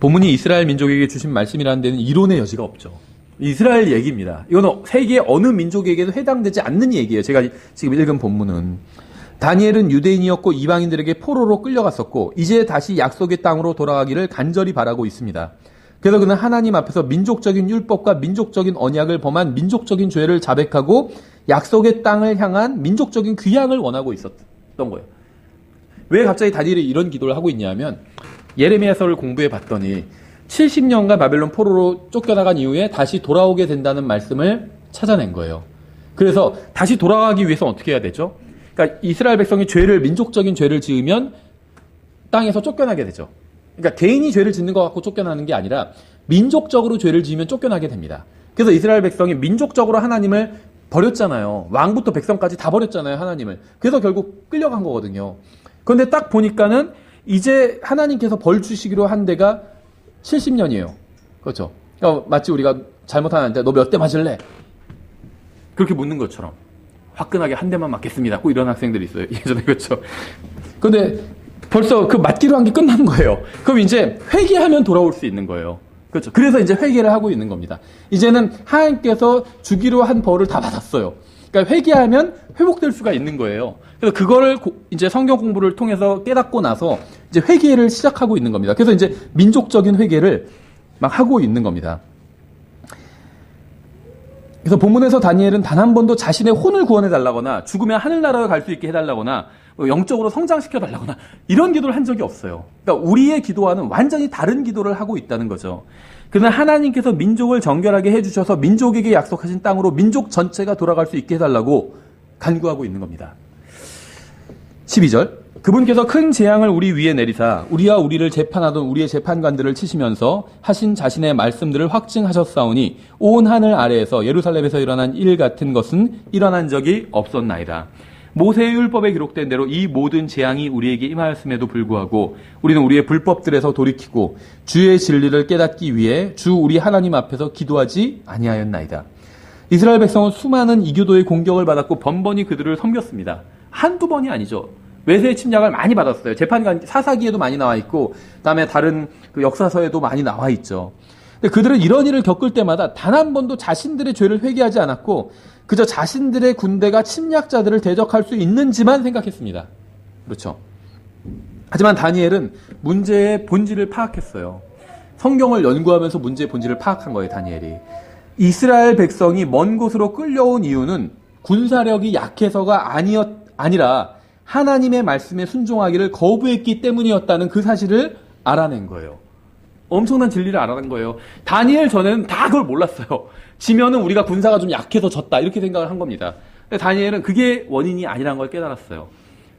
[SPEAKER 1] 본문이 이스라엘 민족에게 주신 말씀이라는 데는 이론의 여지가 없죠. 이스라엘 얘기입니다. 이건 세계 어느 민족에게도 해당되지 않는 얘기예요. 제가 지금 읽은 본문은. 다니엘은 유대인이었고 이방인들에게 포로로 끌려갔었고 이제 다시 약속의 땅으로 돌아가기를 간절히 바라고 있습니다. 그래서 그는 하나님 앞에서 민족적인 율법과 민족적인 언약을 범한 민족적인 죄를 자백하고 약속의 땅을 향한 민족적인 귀향을 원하고 있었던 거예요. 왜 갑자기 다니엘이 이런 기도를 하고 있냐면 예레미야서를 공부해 봤더니 70년간 바벨론 포로로 쫓겨나간 이후에 다시 돌아오게 된다는 말씀을 찾아낸 거예요. 그래서 다시 돌아가기 위해서 어떻게 해야 되죠? 그러니까 이스라엘 백성이 민족적인 죄를 지으면 땅에서 쫓겨나게 되죠. 그러니까 개인이 죄를 짓는 것 갖고 쫓겨나는 게 아니라 민족적으로 죄를 지으면 쫓겨나게 됩니다. 그래서 이스라엘 백성이 민족적으로 하나님을 버렸잖아요. 왕부터 백성까지 다 버렸잖아요, 하나님을. 그래서 결국 끌려간 거거든요. 그런데 딱 보니까는 이제 하나님께서 벌 주시기로 한 데가 70년이에요. 그렇죠. 그러니까 마치 우리가 잘못하는데 너 몇 대 맞을래? 그렇게 묻는 것처럼 화끈하게 한 대만 맞겠습니다. 꼭 이런 학생들이 있어요. 예전에. 그렇죠. 근데 벌써 그 맞기로 한 게 끝난 거예요. 그럼 이제 회개하면 돌아올 수 있는 거예요. 그렇죠. 그래서 이제 회개를 하고 있는 겁니다. 이제는 하나님께서 주기로 한 벌을 다 받았어요. 그러니까 회개하면 회복될 수가 있는 거예요. 그래서 그거를 이제 성경 공부를 통해서 깨닫고 나서 이제 회개를 시작하고 있는 겁니다. 그래서 이제 민족적인 회개를 막 하고 있는 겁니다. 그래서 본문에서 다니엘은 단 한 번도 자신의 혼을 구원해 달라거나 죽으면 하늘나라에 갈 수 있게 해달라거나 영적으로 성장시켜 달라거나 이런 기도를 한 적이 없어요. 그러니까 우리의 기도와는 완전히 다른 기도를 하고 있다는 거죠. 그는 하나님께서 민족을 정결하게 해주셔서 민족에게 약속하신 땅으로 민족 전체가 돌아갈 수 있게 해달라고 간구하고 있는 겁니다. 12절 그분께서 큰 재앙을 우리 위에 내리사 우리와 우리를 재판하던 우리의 재판관들을 치시면서 하신 자신의 말씀들을 확증하셨사오니 온 하늘 아래에서 예루살렘에서 일어난 일 같은 것은 일어난 적이 없었나이다. 모세의 율법에 기록된 대로 이 모든 재앙이 우리에게 임하였음에도 불구하고 우리는 우리의 불법들에서 돌이키고 주의 진리를 깨닫기 위해 주 우리 하나님 앞에서 기도하지 아니하였나이다. 이스라엘 백성은 수많은 이교도의 공격을 받았고 번번이 그들을 섬겼습니다. 한두 번이 아니죠. 외세의 침략을 많이 받았어요. 재판관 사사기에도 많이 나와 있고 그다음에 다른 그 역사서에도 많이 나와 있죠. 근데 그들은 이런 일을 겪을 때마다 단 한 번도 자신들의 죄를 회개하지 않았고 그저 자신들의 군대가 침략자들을 대적할 수 있는지만 생각했습니다. 그렇죠. 하지만 다니엘은 문제의 본질을 파악했어요. 성경을 연구하면서 문제의 본질을 파악한 거예요, 다니엘이. 이스라엘 백성이 먼 곳으로 끌려온 이유는 군사력이 약해서가 아니라 하나님의 말씀에 순종하기를 거부했기 때문이었다는 그 사실을 알아낸 거예요. 엄청난 진리를 알아낸 거예요. 다니엘 전에는 다 그걸 몰랐어요. 지면은 우리가 군사가 좀 약해서 졌다 이렇게 생각을 한 겁니다. 근데 다니엘은 그게 원인이 아니라는 걸 깨달았어요.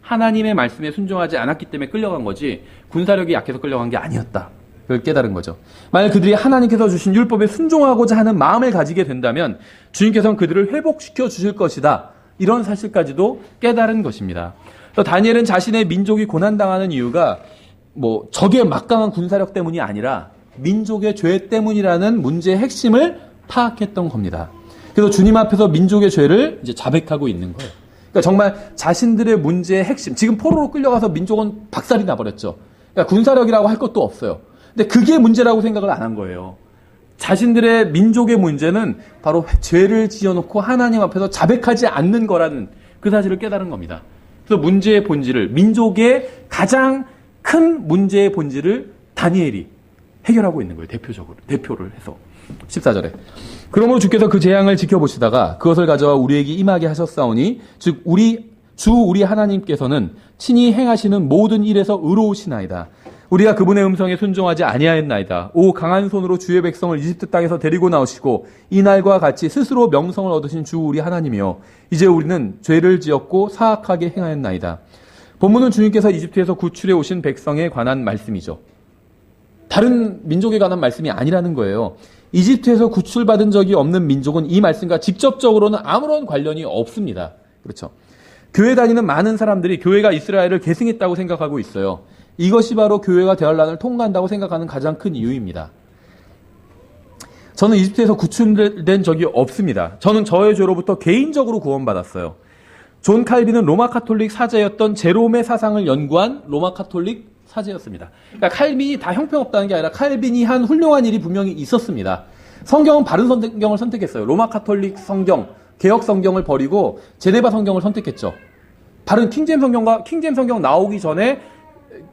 [SPEAKER 1] 하나님의 말씀에 순종하지 않았기 때문에 끌려간 거지 군사력이 약해서 끌려간 게 아니었다. 그걸 깨달은 거죠. 만약 그들이 하나님께서 주신 율법에 순종하고자 하는 마음을 가지게 된다면 주님께서는 그들을 회복시켜 주실 것이다. 이런 사실까지도 깨달은 것입니다. 또 다니엘은 자신의 민족이 고난당하는 이유가 적의 막강한 군사력 때문이 아니라 민족의 죄 때문이라는 문제의 핵심을 파악했던 겁니다. 그래서 주님 앞에서 민족의 죄를 이제 자백하고 있는 거예요. 그러니까 정말 자신들의 문제의 핵심, 지금 포로로 끌려가서 민족은 박살이 나버렸죠. 그러니까 군사력이라고 할 것도 없어요. 근데 그게 문제라고 생각을 안 한 거예요. 자신들의 민족의 문제는 바로 죄를 지어놓고 하나님 앞에서 자백하지 않는 거라는 그 사실을 깨달은 겁니다. 그래서 문제의 본질을, 민족의 가장 큰 문제의 본질을 다니엘이 해결하고 있는 거예요. 대표를 해서. 14절에 그러므로 주께서 그 재앙을 지켜보시다가 그것을 가져와 우리에게 임하게 하셨사오니 즉 우리 하나님께서는 친히 행하시는 모든 일에서 의로우시나이다. 우리가 그분의 음성에 순종하지 아니하였나이다. 오 강한 손으로 주의 백성을 이집트 땅에서 데리고 나오시고 이날과 같이 스스로 명성을 얻으신 주 우리 하나님이여 이제 우리는 죄를 지었고 사악하게 행하였나이다. 본문은 주님께서 이집트에서 구출해 오신 백성에 관한 말씀이죠. 다른 민족에 관한 말씀이 아니라는 거예요. 이집트에서 구출받은 적이 없는 민족은 이 말씀과 직접적으로는 아무런 관련이 없습니다. 그렇죠. 교회 다니는 많은 사람들이 교회가 이스라엘을 계승했다고 생각하고 있어요. 이것이 바로 교회가 대환란을 통과한다고 생각하는 가장 큰 이유입니다. 저는 이집트에서 구출된 적이 없습니다. 저는 저의 죄로부터 개인적으로 구원받았어요. 존 칼빈은 로마 카톨릭 사제였던 제롬의 사상을 연구한 로마 카톨릭 사제였습니다. 그러니까 칼빈이 다 형편없다는 게 아니라 칼빈이 한 훌륭한 일이 분명히 있었습니다. 성경은 바른 성경을 선택했어요. 로마 카톨릭 성경, 개혁 성경을 버리고 제네바 성경을 선택했죠. 바른 킹제임 성경 나오기 전에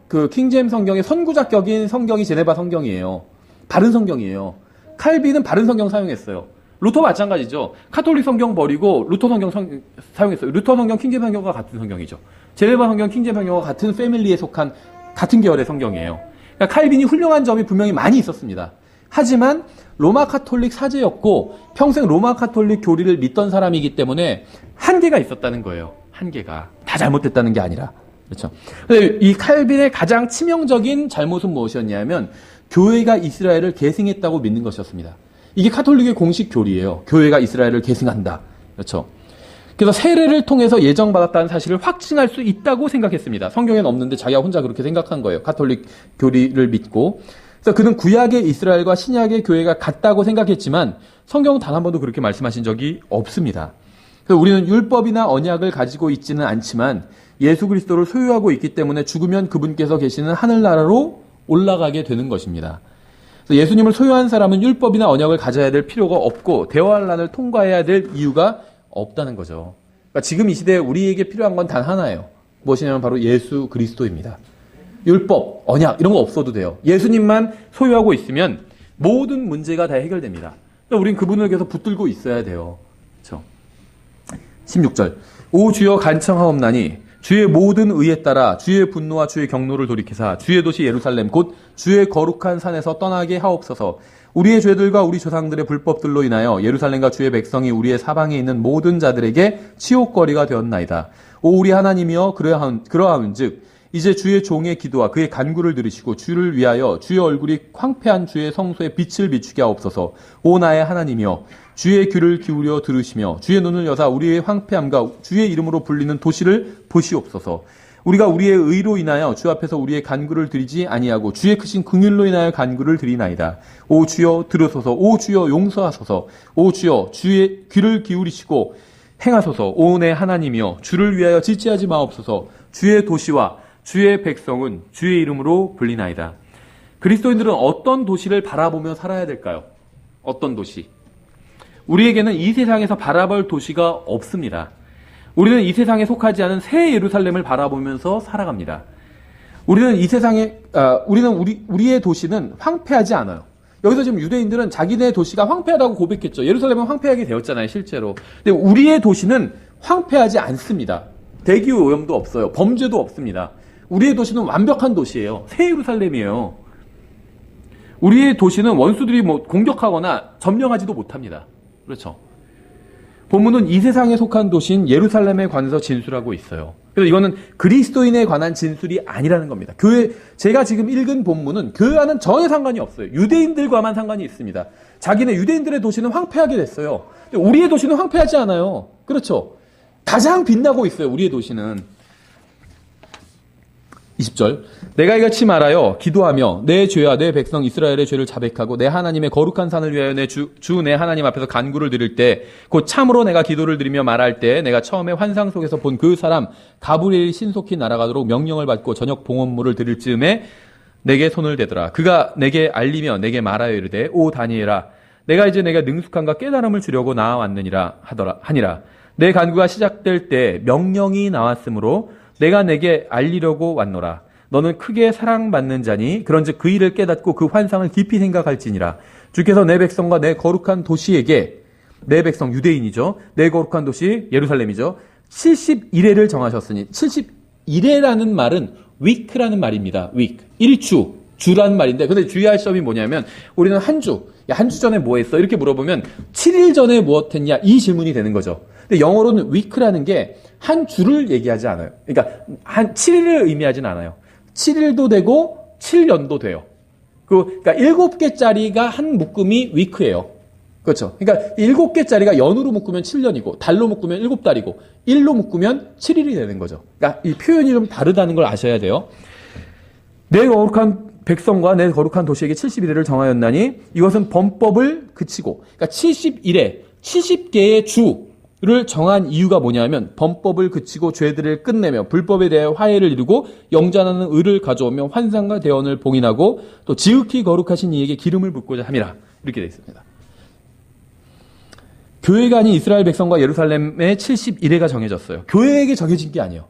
[SPEAKER 1] 그 킹제임 성경의 선구자격인 성경이 제네바 성경이에요. 바른 성경이에요. 칼빈은 바른 성경 사용했어요. 루터 마찬가지죠. 카톨릭 성경 버리고 루터 성경 사용했어요. 루터 성경 킹제임 성경과 같은 성경이죠. 제네바 성경 킹제임 성경과 같은 패밀리에 속한 같은 계열의 성경이에요. 그러니까 칼빈이 훌륭한 점이 분명히 많이 있었습니다. 하지만 로마 카톨릭 사제였고 평생 로마 카톨릭 교리를 믿던 사람이기 때문에 한계가 있었다는 거예요. 한계가. 다 잘못됐다는 게 아니라. 그렇죠. 이 칼빈의 가장 치명적인 잘못은 무엇이었냐면 교회가 이스라엘을 계승했다고 믿는 것이었습니다. 이게 카톨릭의 공식 교리예요. 교회가 이스라엘을 계승한다. 그렇죠. 그래서 세례를 통해서 예정받았다는 사실을 확증할 수 있다고 생각했습니다. 성경에는 없는데 자기가 혼자 그렇게 생각한 거예요. 카톨릭 교리를 믿고. 그래서 그는 구약의 이스라엘과 신약의 교회가 같다고 생각했지만 성경은 단 한 번도 그렇게 말씀하신 적이 없습니다. 그래서 우리는 율법이나 언약을 가지고 있지는 않지만 예수 그리스도를 소유하고 있기 때문에 죽으면 그분께서 계시는 하늘나라로 올라가게 되는 것입니다. 그래서 예수님을 소유한 사람은 율법이나 언약을 가져야 될 필요가 없고 대환란을 통과해야 될 이유가 없다는 거죠. 그러니까 지금 이 시대에 우리에게 필요한 건 단 하나예요. 무엇이냐면 바로 예수 그리스도입니다. 율법, 언약 이런 거 없어도 돼요. 예수님만 소유하고 있으면 모든 문제가 다 해결됩니다. 그러니까 우린 그분을 계속 붙들고 있어야 돼요. 그렇죠? 16절 오 주여 간청하옵나니 주의 모든 의에 따라 주의 분노와 주의 경노를 돌이키사 주의 도시 예루살렘 곧 주의 거룩한 산에서 떠나게 하옵소서. 우리의 죄들과 우리 조상들의 불법들로 인하여 예루살렘과 주의 백성이 우리의 사방에 있는 모든 자들에게 치욕거리가 되었나이다. 오 우리 하나님이여 그러하은즉 이제 주의 종의 기도와 그의 간구를 들으시고 주를 위하여 주의 얼굴이 황폐한 주의 성소에 빛을 비추게 하옵소서. 오 나의 하나님이여 주의 귀를 기울여 들으시며 주의 눈을 여사 우리의 황폐함과 주의 이름으로 불리는 도시를 보시옵소서. 우리가 우리의 의로 인하여 주 앞에서 우리의 간구를 드리지 아니하고 주의 크신 긍휼로 인하여 간구를 드리나이다. 오 주여 들으소서. 오 주여 용서하소서. 오 주여 주의 귀를 기울이시고 행하소서. 오 내 하나님이여 주를 위하여 지체하지 마옵소서. 주의 도시와 주의 백성은 주의 이름으로 불리나이다. 그리스도인들은 어떤 도시를 바라보며 살아야 될까요? 어떤 도시? 우리에게는 이 세상에서 바라볼 도시가 없습니다. 우리는 이 세상에 속하지 않은 새 예루살렘을 바라보면서 살아갑니다. 우리는 이 세상에, 우리의 도시는 황폐하지 않아요. 여기서 지금 유대인들은 자기네 도시가 황폐하다고 고백했죠. 예루살렘은 황폐하게 되었잖아요, 실제로. 근데 우리의 도시는 황폐하지 않습니다. 대기 오염도 없어요. 범죄도 없습니다. 우리의 도시는 완벽한 도시예요. 새 예루살렘이에요. 우리의 도시는 원수들이 공격하거나 점령하지도 못합니다. 그렇죠. 본문은 이 세상에 속한 도시인 예루살렘에 관해서 진술하고 있어요. 그래서 이거는 그리스도인에 관한 진술이 아니라는 겁니다. 제가 지금 읽은 본문은 교회와는 전혀 상관이 없어요. 유대인들과만 상관이 있습니다. 자기네 유대인들의 도시는 황폐하게 됐어요. 우리의 도시는 황폐하지 않아요. 그렇죠. 가장 빛나고 있어요. 우리의 도시는. 20절 내가 이같이 말하여 기도하며 내 죄와 내 백성 이스라엘의 죄를 자백하고 내 하나님의 거룩한 산을 위하여 내 주 내 하나님 앞에서 간구를 드릴 때 곧 참으로 내가 기도를 드리며 말할 때 내가 처음에 환상 속에서 본 그 사람 가브리엘이 신속히 날아가도록 명령을 받고 저녁 봉헌물을 드릴 즈음에 내게 손을 대더라. 그가 내게 알리며 내게 말하여 이르되 오 다니엘아 내가 이제 내가 능숙함과 깨달음을 주려고 나아왔느니라 하니라. 내 간구가 시작될 때 명령이 나왔으므로 내가 내게 알리려고 왔노라. 너는 크게 사랑받는 자니 그런즉 그 일을 깨닫고 그 환상을 깊이 생각할지니라. 주께서 내 백성과 내 거룩한 도시에게 내 백성 유대인이죠. 내 거룩한 도시 예루살렘이죠. 71회를 정하셨으니 71회라는 말은 week라는 말입니다. week. 일주, 주라는 말인데, 근데 주의할 점이 뭐냐면, 우리는 한 주 전에 뭐 했어? 이렇게 물어보면, 7일 전에 무엇 했냐? 이 질문이 되는 거죠. 근데 영어로는 week라는 게 한 주를 얘기하지 않아요. 그러니까, 한 7일을 의미하진 않아요. 7일도 되고, 7년도 돼요. 그러니까 7개짜리가 한 묶음이 week예요. 그렇죠. 그러니까 7개짜리가 연으로 묶으면 7년이고, 달로 묶으면 7달이고, 일로 묶으면 7일이 되는 거죠. 그러니까 이 표현이 좀 다르다는 걸 아셔야 돼요. 내 거룩한 백성과 내 거룩한 도시에게 70일을 정하였나니 이것은 범법을 그치고, 그러니까 70일에 70개의 주를 정한 이유가 뭐냐면 범법을 그치고 죄들을 끝내며 불법에 대해 화해를 이루고 영전하는 의를 가져오며 환상과 대언을 봉인하고 또 지극히 거룩하신 이에게 기름을 붓고자 함이라. 이렇게 되어 있습니다. 교회가 아닌 이스라엘 백성과 예루살렘에 70일회가 정해졌어요. 교회에게 정해진 게 아니에요.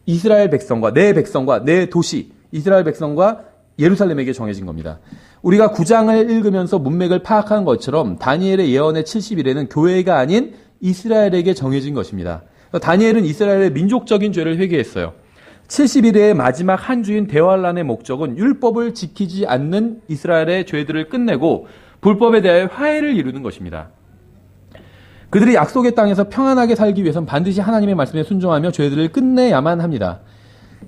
[SPEAKER 1] 이스라엘 백성과 내 도시, 이스라엘 백성과 예루살렘에게 정해진 겁니다. 우리가 9장을 읽으면서 문맥을 파악한 것처럼 다니엘의 예언의 70일에는 교회가 아닌 이스라엘에게 정해진 것입니다. 다니엘은 이스라엘의 민족적인 죄를 회개했어요. 70일의 마지막 한 주인 대환란의 목적은 율법을 지키지 않는 이스라엘의 죄들을 끝내고 불법에 대해 화해를 이루는 것입니다. 그들이 약속의 땅에서 평안하게 살기 위해서는 반드시 하나님의 말씀에 순종하며 죄들을 끝내야만 합니다.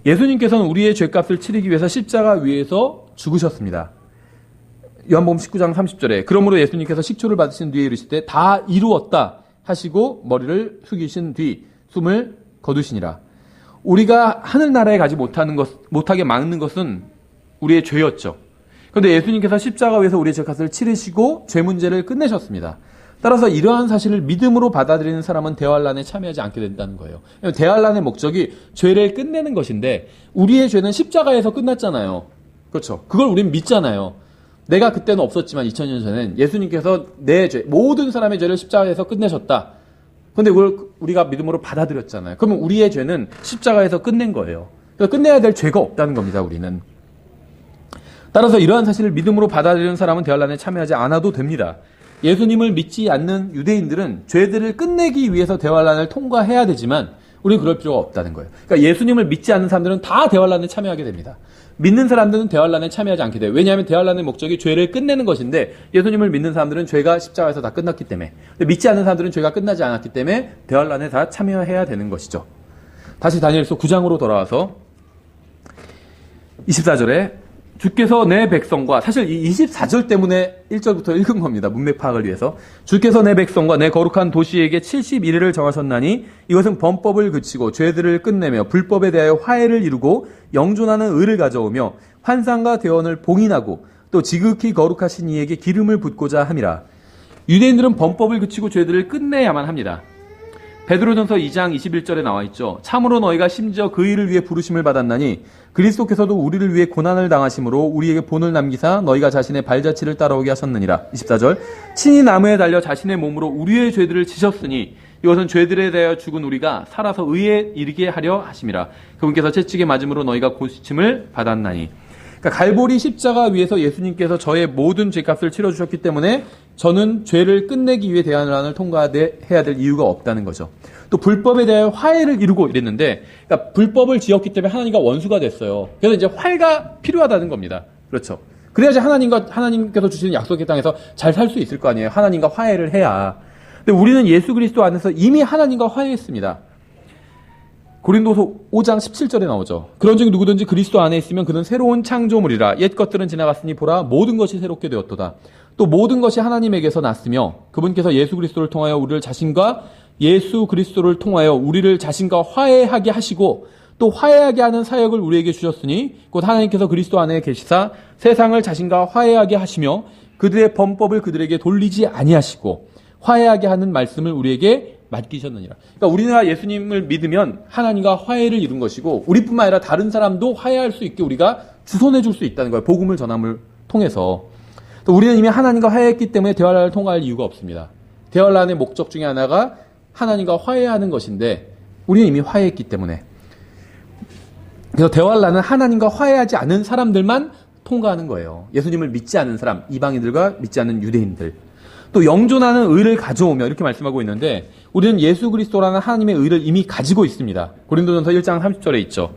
[SPEAKER 1] 예수님께서는 우리의 죄값을 치르기 위해서 십자가 위에서 죽으셨습니다. 요한복음 19장 30절에 그러므로 예수님께서 식초를 받으신 뒤에 이르시되 다 이루었다 하시고 머리를 숙이신 뒤 숨을 거두시니라. 우리가 하늘나라에 가지 못하게 막는 것은 우리의 죄였죠. 그런데 예수님께서 십자가 위에서 우리의 죄값을 치르시고 죄 문제를 끝내셨습니다. 따라서 이러한 사실을 믿음으로 받아들이는 사람은 대환란에 참여하지 않게 된다는 거예요. 대환란의 목적이 죄를 끝내는 것인데 우리의 죄는 십자가에서 끝났잖아요. 그렇죠. 그걸 우리는 믿잖아요. 내가 그때는 없었지만 2000년 전엔 예수님께서 내 죄, 모든 사람의 죄를 십자가에서 끝내셨다. 그런데 그걸 우리가 믿음으로 받아들였잖아요. 그러면 우리의 죄는 십자가에서 끝낸 거예요. 그러니까 끝내야 될 죄가 없다는 겁니다. 우리는. 따라서 이러한 사실을 믿음으로 받아들이는 사람은 대환란에 참여하지 않아도 됩니다. 예수님을 믿지 않는 유대인들은 죄들을 끝내기 위해서 대환란을 통과해야 되지만 우리는 그럴 필요가 없다는 거예요. 그러니까 예수님을 믿지 않는 사람들은 다 대환란에 참여하게 됩니다. 믿는 사람들은 대환란에 참여하지 않게 돼요. 왜냐하면 대환란의 목적이 죄를 끝내는 것인데 예수님을 믿는 사람들은 죄가 십자가에서 다 끝났기 때문에, 믿지 않는 사람들은 죄가 끝나지 않았기 때문에 대환란에 다 참여해야 되는 것이죠. 다시 다니엘서 9장으로 돌아와서 24절에 주께서 내 백성과, 사실 이 24절 때문에 1절부터 읽은 겁니다. 문맥 파악을 위해서. 주께서 내 백성과 내 거룩한 도시에게 71일을 정하셨나니 이것은 범법을 그치고 죄들을 끝내며 불법에 대하여 화해를 이루고 영존하는 의를 가져오며 환상과 대언을 봉인하고 또 지극히 거룩하신 이에게 기름을 붓고자 함이라. 유대인들은 범법을 그치고 죄들을 끝내야만 합니다. 베드로전서 2장 21절에 나와 있죠. 참으로 너희가 심지어 그 일을 위해 부르심을 받았나니 그리스도께서도 우리를 위해 고난을 당하심으로 우리에게 본을 남기사 너희가 자신의 발자취를 따라오게 하셨느니라. 24절 친히 나무에 달려 자신의 몸으로 우리의 죄들을 지셨으니 이것은 죄들에 대하여 죽은 우리가 살아서 의에 이르게 하려 하심이라. 그분께서 채찍에 맞음으로 너희가 고침을 받았나니. 그러니까 갈보리 십자가 위에서 예수님께서 저의 모든 죄값을 치러주셨기 때문에 저는 죄를 끝내기 위해 대환란을 통과해야 될 이유가 없다는 거죠. 또 불법에 대해 화해를 이루고 이랬는데, 그러니까 불법을 지었기 때문에 하나님과 원수가 됐어요. 그래서 이제 화해가 필요하다는 겁니다. 그렇죠. 그래야지 하나님께서 주시는 약속의 땅에서 잘 살 수 있을 거 아니에요. 하나님과 화해를 해야. 근데 우리는 예수 그리스도 안에서 이미 하나님과 화해했습니다. 고린도서 5장 17절에 나오죠. 그런즉 누구든지 그리스도 안에 있으면 그는 새로운 창조물이라. 옛 것들은 지나갔으니 보라 모든 것이 새롭게 되었도다. 또 모든 것이 하나님에게서 났으며 그분께서 예수 그리스도를 통하여 우리를 자신과 화해하게 하시고 또 화해하게 하는 사역을 우리에게 주셨으니 곧 하나님께서 그리스도 안에 계시사 세상을 자신과 화해하게 하시며 그들의 범법을 그들에게 돌리지 아니하시고 화해하게 하는 말씀을 우리에게 맡기셨느니라. 그러니까 우리가 예수님을 믿으면 하나님과 화해를 이룬 것이고 우리뿐만 아니라 다른 사람도 화해할 수 있게 우리가 주선해 줄 수 있다는 거예요. 복음을 전함을 통해서. 또 우리는 이미 하나님과 화해했기 때문에 대환란을 통과할 이유가 없습니다. 대환란의 목적 중에 하나가 하나님과 화해하는 것인데 우리는 이미 화해했기 때문에. 그래서 대환란은 하나님과 화해하지 않은 사람들만 통과하는 거예요. 예수님을 믿지 않는 사람, 이방인들과 믿지 않는 유대인들. 또 영존하는 의를 가져오며 이렇게 말씀하고 있는데 우리는 예수 그리스도라는 하나님의 의를 이미 가지고 있습니다. 고린도전서 1장 30절에 있죠.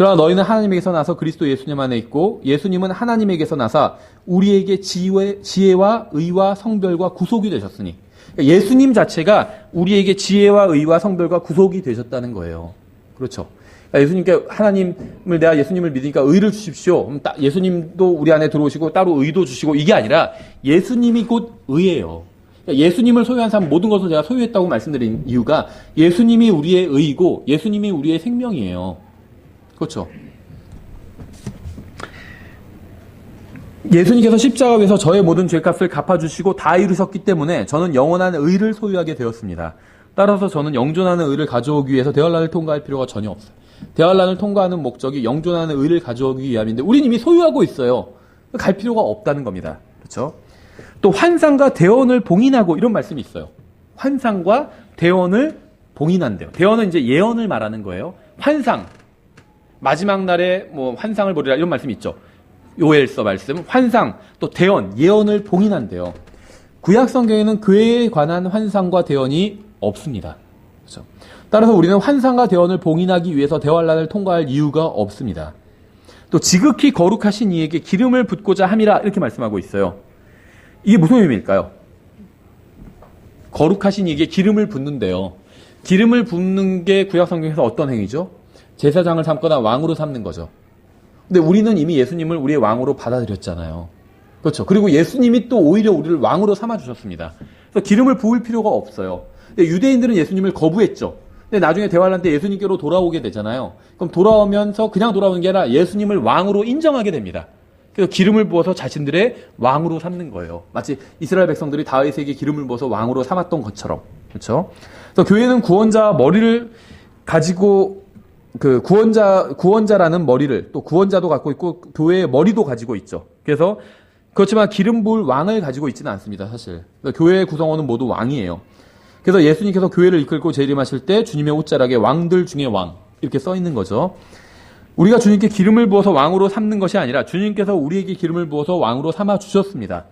[SPEAKER 1] 그러나 너희는 하나님에게서 나서 그리스도 예수님 안에 있고 예수님은 하나님에게서 나사 우리에게 지혜와 의와 성별과 구속이 되셨으니 그러니까 예수님 자체가 우리에게 지혜와 의와 성별과 구속이 되셨다는 거예요. 그렇죠. 그러니까 예수님께 내가 예수님을 믿으니까 의를 주십시오. 그럼 예수님도 우리 안에 들어오시고 따로 의도 주시고 이게 아니라 예수님이 곧 의예요. 그러니까 예수님을 소유한 사람 모든 것을 제가 소유했다고 말씀드린 이유가 예수님이 우리의 의이고 예수님이 우리의 생명이에요. 그렇죠. 예수님께서 십자가 위에서 저의 모든 죄값을 갚아주시고 다 이루셨기 때문에 저는 영원한 의를 소유하게 되었습니다. 따라서 저는 영존하는 의를 가져오기 위해서 대환란을 통과할 필요가 전혀 없어요. 대환란을 통과하는 목적이 영존하는 의를 가져오기 위함인데 우리는 이미 소유하고 있어요. 갈 필요가 없다는 겁니다. 그렇죠? 또 환상과 대언을 봉인하고 이런 말씀이 있어요. 환상과 대언을 봉인한대요. 대언은 이제 예언을 말하는 거예요. 환상, 마지막 날에 뭐 환상을 보리라 이런 말씀이 있죠. 요엘서 말씀, 환상, 또 대언, 예언을 봉인한대요. 구약 성경에는 그에 관한 환상과 대언이 없습니다. 그렇죠? 따라서 우리는 환상과 대언을 봉인하기 위해서 대환란을 통과할 이유가 없습니다. 또 지극히 거룩하신 이에게 기름을 붓고자 함이라 이렇게 말씀하고 있어요. 이게 무슨 의미일까요? 거룩하신 이에게 기름을 붓는데요. 기름을 붓는 게 구약 성경에서 어떤 행위죠? 제사장을 삼거나 왕으로 삼는 거죠. 근데 우리는 이미 예수님을 우리의 왕으로 받아들였잖아요. 그렇죠. 그리고 예수님이 또 오히려 우리를 왕으로 삼아주셨습니다. 그래서 기름을 부을 필요가 없어요. 근데 유대인들은 예수님을 거부했죠. 근데 나중에 대환란 때 예수님께로 돌아오게 되잖아요. 그럼 돌아오면서 그냥 돌아오는 게 아니라 예수님을 왕으로 인정하게 됩니다. 그래서 기름을 부어서 자신들의 왕으로 삼는 거예요. 마치 이스라엘 백성들이 다윗에게 기름을 부어서 왕으로 삼았던 것처럼. 그렇죠? 그래서 교회는 구원자 머리를 가지고 구원자라는 머리를 또 구원자도 갖고 있고 교회의 머리도 가지고 있죠. 그래서 그렇지만 기름 부을 왕을 가지고 있지는 않습니다, 사실. 교회의 구성원은 모두 왕이에요. 그래서 예수님께서 교회를 이끌고 재림하실 때 주님의 옷자락에 왕들 중에 왕 이렇게 써 있는 거죠. 우리가 주님께 기름을 부어서 왕으로 삼는 것이 아니라 주님께서 우리에게 기름을 부어서 왕으로 삼아 주셨습니다.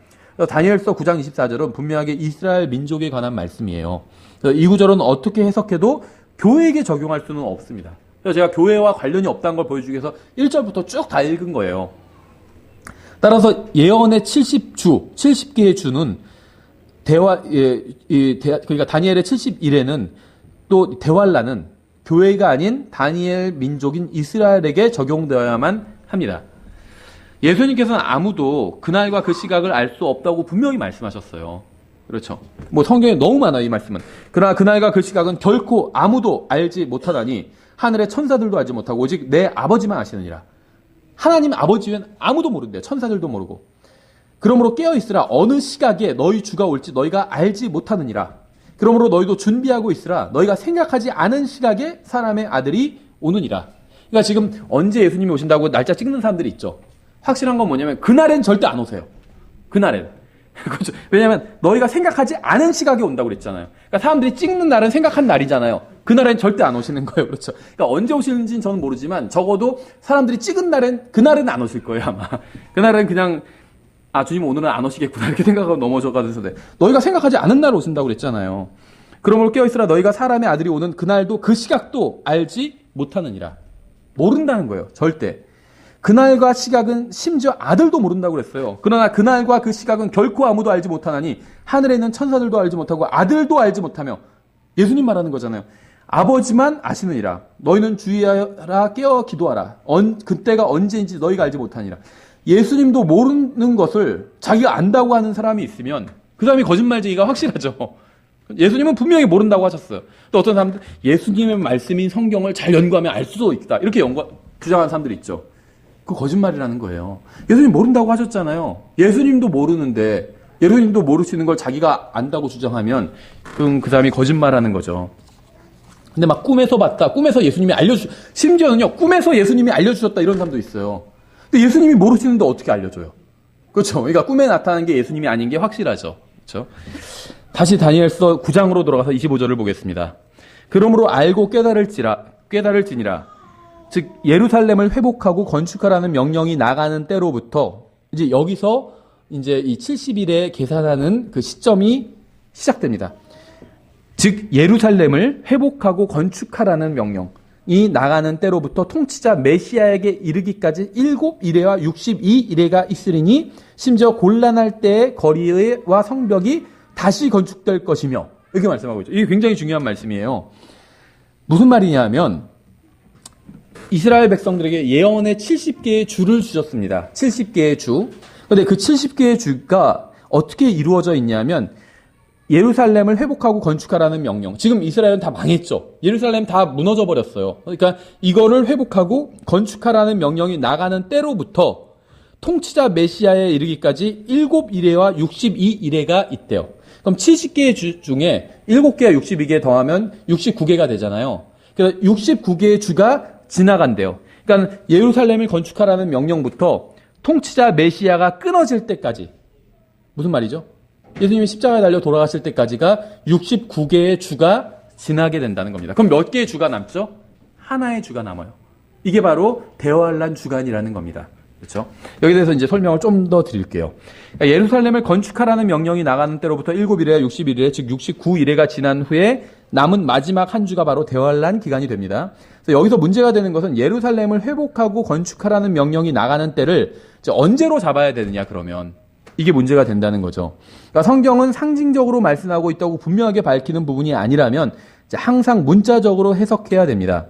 [SPEAKER 1] 다니엘서 9장 24절은 분명하게 이스라엘 민족에 관한 말씀이에요. 이 구절은 어떻게 해석해도 교회에게 적용할 수는 없습니다. 그래서 제가 교회와 관련이 없다는 걸 보여주기 위해서 1절부터 쭉 다 읽은 거예요. 따라서 예언의 70개의 주는 그러니까 다니엘의 70일에는 또 대환란은 교회가 아닌 다니엘 민족인 이스라엘에게 적용되어야만 합니다. 예수님께서는 아무도 그날과 그 시각을 알 수 없다고 분명히 말씀하셨어요. 그렇죠. 뭐 성경에 너무 많아요, 이 말씀은. 그러나 그날과 그 시각은 결코 아무도 알지 못하다니 하늘의 천사들도 알지 못하고 오직 내 아버지만 아시느니라. 하나님 아버지 외엔 아무도 모른대요. 천사들도 모르고. 그러므로 깨어있으라. 어느 시각에 너희 주가 올지 너희가 알지 못하느니라. 그러므로 너희도 준비하고 있으라. 너희가 생각하지 않은 시각에 사람의 아들이 오느니라. 그러니까 지금 언제 예수님이 오신다고 날짜 찍는 사람들이 있죠. 확실한 건 뭐냐면 그날엔 절대 안 오세요. 그날엔. 그렇죠. 왜냐하면 너희가 생각하지 않은 시각에 온다고 그랬잖아요. 그러니까 사람들이 찍는 날은 생각한 날이잖아요. 그날엔 절대 안 오시는 거예요. 그렇죠. 그러니까 언제 오시는지는 저는 모르지만 적어도 사람들이 찍은 날엔 그날은 안 오실 거예요, 아마. 그날은 그냥 주님 오늘은 안 오시겠구나 이렇게 생각하고 넘어져가면서 너희가 생각하지 않은 날 오신다고 그랬잖아요. 그러므로 깨어있으라. 너희가 사람의 아들이 오는 그날도 그 시각도 알지 못하느니라. 모른다는 거예요. 절대. 그날과 시각은 심지어 아들도 모른다고 그랬어요. 그러나 그날과 그 시각은 결코 아무도 알지 못하나니 하늘에 있는 천사들도 알지 못하고 아들도 알지 못하며 예수님 말하는 거잖아요. 아버지만 아시느니라. 너희는 주의하라 깨어 기도하라. 그때가 언제인지 너희가 알지 못하니라. 예수님도 모르는 것을 자기가 안다고 하는 사람이 있으면 그 사람이 거짓말쟁이가 확실하죠. 예수님은 분명히 모른다고 하셨어요. 또 어떤 사람들 예수님의 말씀인 성경을 잘 연구하면 알 수도 있다. 이렇게 주장하는 사람들이 있죠. 그 거짓말이라는 거예요. 예수님 모른다고 하셨잖아요. 예수님도 모르는데 예수님도 모르시는 걸 자기가 안다고 주장하면 그럼 그 사람이 거짓말하는 거죠. 근데 막 꿈에서 봤다. 꿈에서 예수님이 심지어는요. 꿈에서 예수님이 알려주셨다. 이런 사람도 있어요. 근데 예수님이 모르시는데 어떻게 알려줘요? 그렇죠. 그러니까 꿈에 나타나는 게 예수님이 아닌 게 확실하죠. 그렇죠. 다시 다니엘서 9장으로 돌아가서 25절을 보겠습니다. 그러므로 알고 깨달을지니라. 즉 예루살렘을 회복하고 건축하라는 명령이 나가는 때로부터 이제 여기서 이제 이 70일에 계산하는 그 시점이 시작됩니다. 즉 예루살렘을 회복하고 건축하라는 명령. 나가는 때로부터 통치자 메시아에게 이르기까지 7이레와 62이레가 있으리니 심지어 곤란할 때의 거리와 성벽이 다시 건축될 것이며, 이렇게 말씀하고 있죠. 이게 굉장히 중요한 말씀이에요. 무슨 말이냐 하면 이스라엘 백성들에게 예언의 70개의 주를 주셨습니다. 70개의 주. 그런데 그 70개의 주가 어떻게 이루어져 있냐면 예루살렘을 회복하고 건축하라는 명령. 지금 이스라엘은 다 망했죠. 예루살렘 다 무너져 버렸어요. 그러니까 이거를 회복하고 건축하라는 명령이 나가는 때로부터 통치자 메시아에 이르기까지 7이레와 62이레가 있대요. 그럼 70개의 주 중에 7개와 62개 더하면 69개가 되잖아요. 그래서 69개의 주가 지나간대요. 그러니까 예루살렘을 건축하라는 명령부터 통치자 메시아가 끊어질 때까지. 무슨 말이죠? 예수님이 십자가에 달려 돌아가실 때까지가 69개의 주가 지나게 된다는 겁니다. 그럼 몇 개의 주가 남죠? 하나의 주가 남아요. 이게 바로 대환란 주간이라는 겁니다. 그렇죠? 여기에 대해서 이제 설명을 좀 더 드릴게요. 그러니까 예루살렘을 건축하라는 명령이 나가는 때로부터 7일에 61일에 즉 69일에가 지난 후에 남은 마지막 한 주가 바로 대환란 기간이 됩니다. 그래서 여기서 문제가 되는 것은 예루살렘을 회복하고 건축하라는 명령이 나가는 때를 언제로 잡아야 되느냐 그러면 이게 문제가 된다는 거죠. 그러니까 성경은 상징적으로 말씀하고 있다고 분명하게 밝히는 부분이 아니라면 항상 문자적으로 해석해야 됩니다.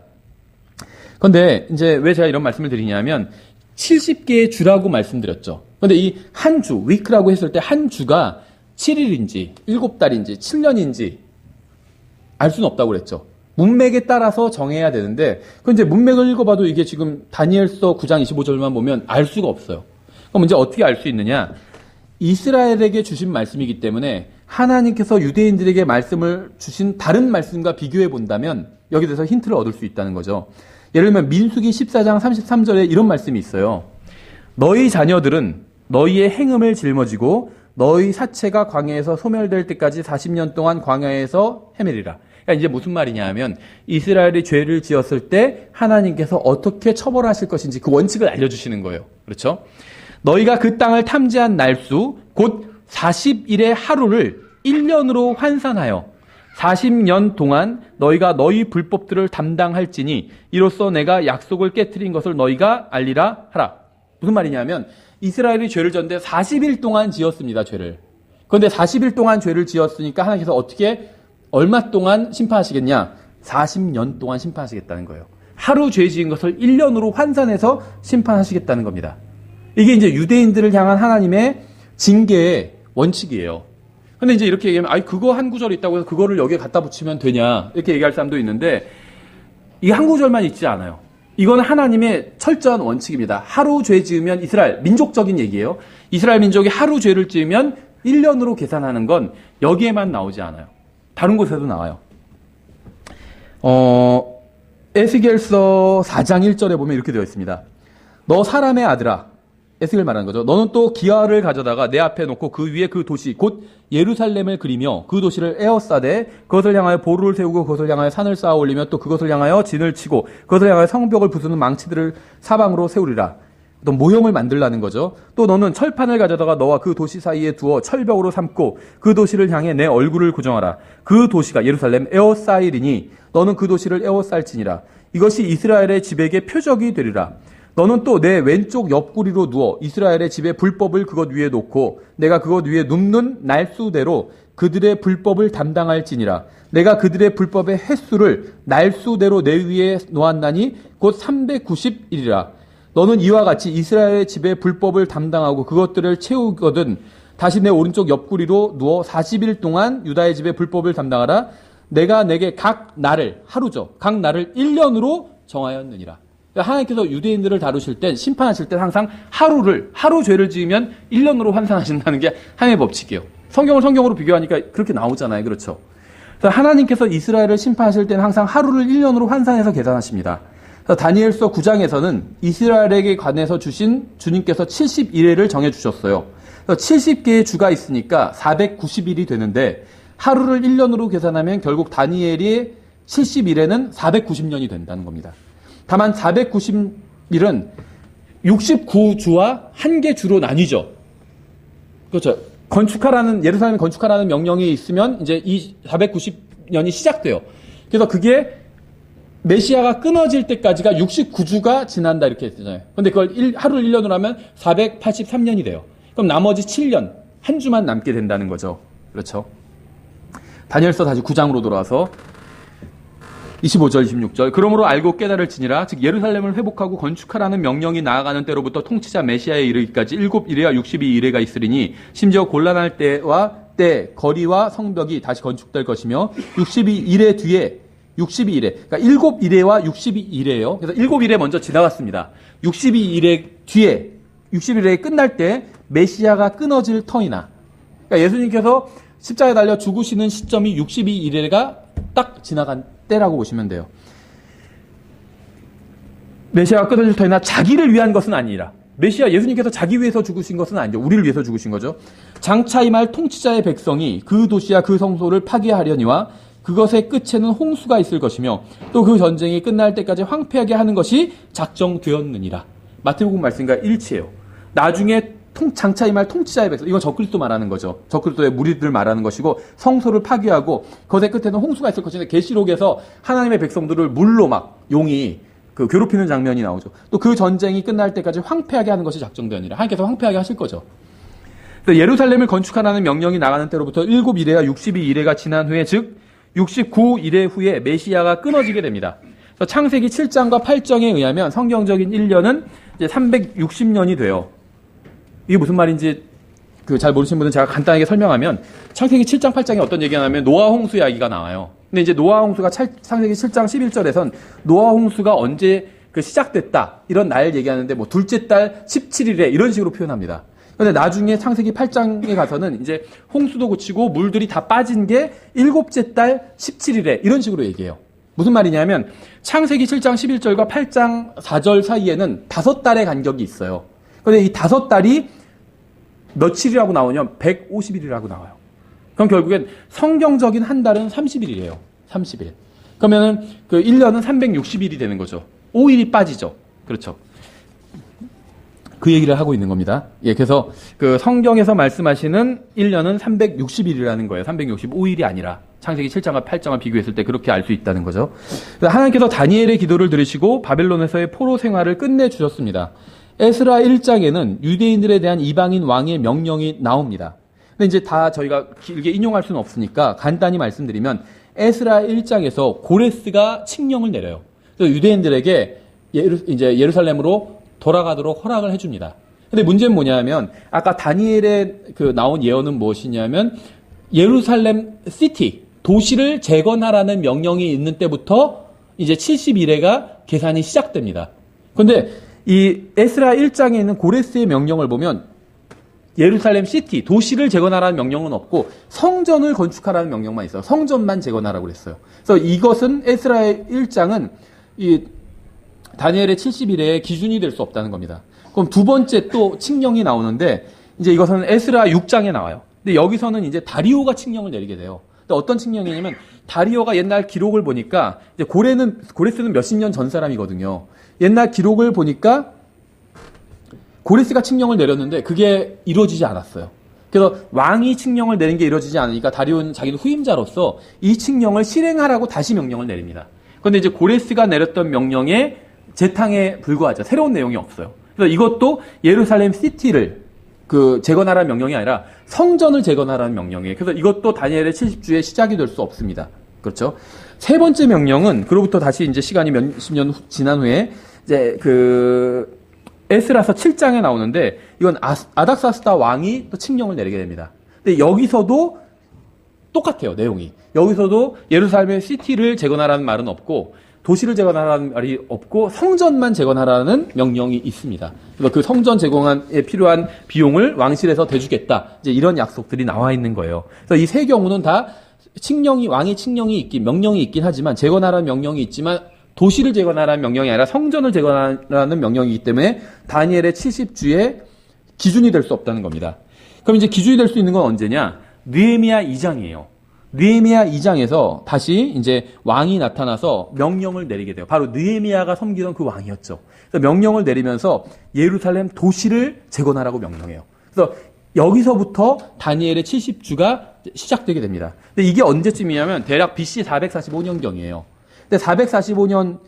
[SPEAKER 1] 그런데 이제 왜 제가 이런 말씀을 드리냐면 70개의 주라고 말씀드렸죠. 그런데 이 한 주, 위크라고 했을 때 한 주가 7일인지 7달인지 7년인지 알 수는 없다고 그랬죠. 문맥에 따라서 정해야 되는데 그 이제 문맥을 읽어봐도 이게 지금 다니엘서 9장 25절만 보면 알 수가 없어요. 그럼 이제 어떻게 알 수 있느냐? 이스라엘에게 주신 말씀이기 때문에 하나님께서 유대인들에게 말씀을 주신 다른 말씀과 비교해 본다면 여기에 대해서 힌트를 얻을 수 있다는 거죠. 예를 들면 민수기 14장 33절에 이런 말씀이 있어요. 너희 자녀들은 너희의 행음을 짊어지고 너희 사체가 광야에서 소멸될 때까지 40년 동안 광야에서 헤매리라. 그러니까 이제 무슨 말이냐 하면 이스라엘이 죄를 지었을 때 하나님께서 어떻게 처벌하실 것인지 그 원칙을 알려주시는 거예요. 그렇죠? 너희가 그 땅을 탐지한 날수 곧 40일의 하루를 1년으로 환산하여 40년 동안 너희가 너희 불법들을 담당할지니 이로써 내가 약속을 깨트린 것을 너희가 알리라 하라. 무슨 말이냐면 이스라엘이 죄를 졌는데 40일 동안 지었습니다. 죄를. 그런데 40일 동안 죄를 지었으니까 하나님께서 어떻게 얼마 동안 심판하시겠냐? 40년 동안 심판하시겠다는 거예요. 하루 죄 지은 것을 1년으로 환산해서 심판하시겠다는 겁니다. 이게 이제 유대인들을 향한 하나님의 징계의 원칙이에요. 근데 이제 이렇게 얘기하면, 아이, 그거 한 구절 있다고 해서 그거를 여기에 갖다 붙이면 되냐? 이렇게 얘기할 사람도 있는데, 이게 한 구절만 있지 않아요. 이건 하나님의 철저한 원칙입니다. 하루 죄 지으면 이스라엘, 민족적인 얘기예요. 이스라엘 민족이 하루 죄를 지으면 1년으로 계산하는 건 여기에만 나오지 않아요. 다른 곳에도 나와요. 에스겔서 4장 1절에 보면 이렇게 되어 있습니다. 너 사람의 아들아, 에스겔 말하는 거죠. 너는 또 기와를 가져다가 내 앞에 놓고 그 위에 그 도시 곧 예루살렘을 그리며 그 도시를 에워싸되 그것을 향하여 보루를 세우고 그것을 향하여 산을 쌓아 올리며 또 그것을 향하여 진을 치고 그것을 향하여 성벽을 부수는 망치들을 사방으로 세우리라. 어떤 모형을 만들라는 거죠. 또 너는 철판을 가져다가 너와 그 도시 사이에 두어 철벽으로 삼고 그 도시를 향해 내 얼굴을 고정하라. 그 도시가 예루살렘 에워싸이리니 너는 그 도시를 에워쌀지니라. 이것이 이스라엘의 집에게 표적이 되리라. 너는 또 내 왼쪽 옆구리로 누워 이스라엘의 집에 불법을 그것 위에 놓고 내가 그것 위에 눕는 날수대로 그들의 불법을 담당할지니라. 내가 그들의 불법의 횟수를 날수대로 내 위에 놓았나니 곧 390일이라. 너는 이와 같이 이스라엘의 집에 불법을 담당하고 그것들을 채우거든 다시 내 오른쪽 옆구리로 누워 40일 동안 유다의 집에 불법을 담당하라. 내가 내게 각 날을, 하루죠. 각 날을 1년으로 정하였느니라. 하나님께서 유대인들을 다루실 때, 심판하실 때 항상 하루 죄를 지으면 1년으로 환산하신다는 게 하나님의 법칙이에요. 성경을 성경으로 비교하니까 그렇게 나오잖아요. 그렇죠? 그래서 하나님께서 이스라엘을 심판하실 때는 항상 하루를 1년으로 환산해서 계산하십니다. 그래서 다니엘서 9장에서는 이스라엘에게 관해서 주신 주님께서 70일을 정해주셨어요. 그래서 70개의 주가 있으니까 490일이 되는데 하루를 1년으로 계산하면 결국 다니엘이 70일에는 490년이 된다는 겁니다. 다만 490일은 69주와 한 개 주로 나뉘죠. 그렇죠. 예루살렘 건축하라는 명령이 있으면 이제 이 490년이 시작돼요. 그래서 그게 메시아가 끊어질 때까지가 69주가 지난다 이렇게 했잖아요. 근데 그걸 하루를 1년으로 하면 483년이 돼요. 그럼 나머지 7년, 한 주만 남게 된다는 거죠. 그렇죠. 다니엘서 다시 9장으로 돌아와서 25절, 26절. 그러므로 알고 깨달을지니라. 즉 예루살렘을 회복하고 건축하라는 명령이 나아가는 때로부터 통치자 메시아에 이르기까지 7이레와 62이레가 있으리니 심지어 곤란할 때와 때, 거리와 성벽이 다시 건축될 것이며 62이레 뒤에 62이레. 그러니까 7이레와 62이레예요. 그래서 7이레 먼저 지나갔습니다. 62이레 뒤에 61이레 끝날 때 메시아가 끊어질 턴이나. 그러니까 예수님께서 십자가에 달려 죽으시는 시점이 62이레가 딱 지나간 때라고 보시면 돼요. 메시아가 끊어질 터이나 자기를 위한 것은 아니라 메시아 예수님께서 자기 위해서 죽으신 것은 아니죠. 우리를 위해서 죽으신 거죠. 장차 임할 통치자의 백성이 그 도시와 그 성소를 파괴하려니와 그것의 끝에는 홍수가 있을 것이며 또 그 전쟁이 끝날 때까지 황폐하게 하는 것이 작정되었느니라. 마태복음 말씀과 일치해요. 나중에 장차 임할 통치자의 백성, 이건 적그리스도 말하는 거죠. 적그리스도의 무리들 말하는 것이고 성소를 파괴하고 그것의 끝에는 홍수가 있을 것인데 계시록에서 하나님의 백성들을 물로 막 용이 괴롭히는 장면이 나오죠. 또 그 전쟁이 끝날 때까지 황폐하게 하는 것이 작정되었느니라. 하나님께서 황폐하게 하실 거죠. 예루살렘을 건축하라는 명령이 나가는 때로부터 7이레와 62이레가 지난 후에 즉 69이레 후에 메시아가 끊어지게 됩니다. 그래서 창세기 7장과 8장에 의하면 성경적인 1년은 이제 360년이 돼요. 이게 무슨 말인지 잘 모르시는 분은 제가 간단하게 설명하면 창세기 7장, 8장에 어떤 얘기가 나면 노아 홍수 이야기가 나와요. 근데 이제 노아 홍수가 창세기 7장 11절에선 노아 홍수가 언제 시작됐다 이런 날 얘기하는데 뭐 둘째 달 17일에 이런 식으로 표현합니다. 근데 나중에 창세기 8장에 가서는 이제 홍수도 그치고 물들이 다 빠진 게 일곱째 달 17일에 이런 식으로 얘기해요. 무슨 말이냐면 창세기 7장 11절과 8장 4절 사이에는 5달의 간격이 있어요. 근데 이 5달이 며칠이라고 나오냐면 150일이라고 나와요. 그럼 결국엔 성경적인 한 달은 30일이에요. 30일. 그러면은 1년은 360일이 되는 거죠. 5일이 빠지죠. 그렇죠. 그 얘기를 하고 있는 겁니다. 예, 그래서 성경에서 말씀하시는 1년은 360일이라는 거예요. 365일이 아니라 창세기 7장과 8장을 비교했을 때 그렇게 알 수 있다는 거죠. 하나님께서 다니엘의 기도를 들으시고 바벨론에서의 포로 생활을 끝내주셨습니다. 에스라 1장에는 유대인들에 대한 이방인 왕의 명령이 나옵니다. 근데 이제 다 저희가 길게 인용할 수는 없으니까 간단히 말씀드리면 에스라 1장에서 고레스가 칙령을 내려요. 그래서 유대인들에게 이제 예루살렘으로 돌아가도록 허락을 해줍니다. 근데 문제는 뭐냐면 아까 다니엘에 나온 예언은 무엇이냐면 예루살렘 시티, 도시를 재건하라는 명령이 있는 때부터 이제 70일에가 계산이 시작됩니다. 그런데 이 에스라 1장에 있는 고레스의 명령을 보면 예루살렘 시티, 도시를 재건하라는 명령은 없고 성전을 건축하라는 명령만 있어요. 성전만 재건하라고 그랬어요. 그래서 이것은 에스라의 1장은 이 다니엘의 70일의 기준이 될 수 없다는 겁니다. 그럼 두 번째 또 칙령이 나오는데 이제 이것은 에스라 6장에 나와요. 근데 여기서는 이제 다리오가 칙령을 내리게 돼요. 근데 어떤 칙령이냐면 다리오가 옛날 기록을 보니까 이제 고레스는 몇십 년 전 사람이거든요. 옛날 기록을 보니까 고레스가 칙령을 내렸는데 그게 이루어지지 않았어요. 그래서 왕이 칙령을 내린 게 이루어지지 않으니까 다리오는 자기는 후임자로서 이 칙령을 실행하라고 다시 명령을 내립니다. 그런데 이제 고레스가 내렸던 명령에 재탕에 불과하죠. 새로운 내용이 없어요. 그래서 이것도 예루살렘 시티를 재건하라는 명령이 아니라 성전을 재건하라는 명령이에요. 그래서 이것도 다니엘의 70주의 시작이 될 수 없습니다. 그렇죠? 세 번째 명령은 그로부터 다시 이제 시간이 몇십 년 지난 후에 이제 에스라서 7장에 나오는데 이건 아닥사스다 왕이 또 칙령을 내리게 됩니다. 근데 여기서도 똑같아요, 내용이. 여기서도 예루살렘의 시티를 재건하라는 말은 없고 도시를 재건하라는 말이 없고 성전만 재건하라는 명령이 있습니다. 그래서 그 성전 재건에 필요한 비용을 왕실에서 대주겠다. 이제 이런 약속들이 나와 있는 거예요. 그래서 이 세 경우는 다 왕의 칙령이 있긴, 명령이 있긴 하지만 재건하라는 명령이 있지만 도시를 재건하라는 명령이 아니라 성전을 재건하라는 명령이기 때문에 다니엘의 70주의 기준이 될 수 없다는 겁니다. 그럼 이제 기준이 될 수 있는 건 언제냐? 느헤미야 2장이에요. 느헤미야 2장에서 다시 이제 왕이 나타나서 명령을 내리게 돼요. 바로 느헤미야가 섬기던 그 왕이었죠. 그래서 명령을 내리면서 예루살렘 도시를 재건하라고 명령해요. 그래서 여기서부터 다니엘의 70주가 시작되게 됩니다. 근데 이게 언제쯤이냐면 대략 BC 445년경이에요. 근데 445년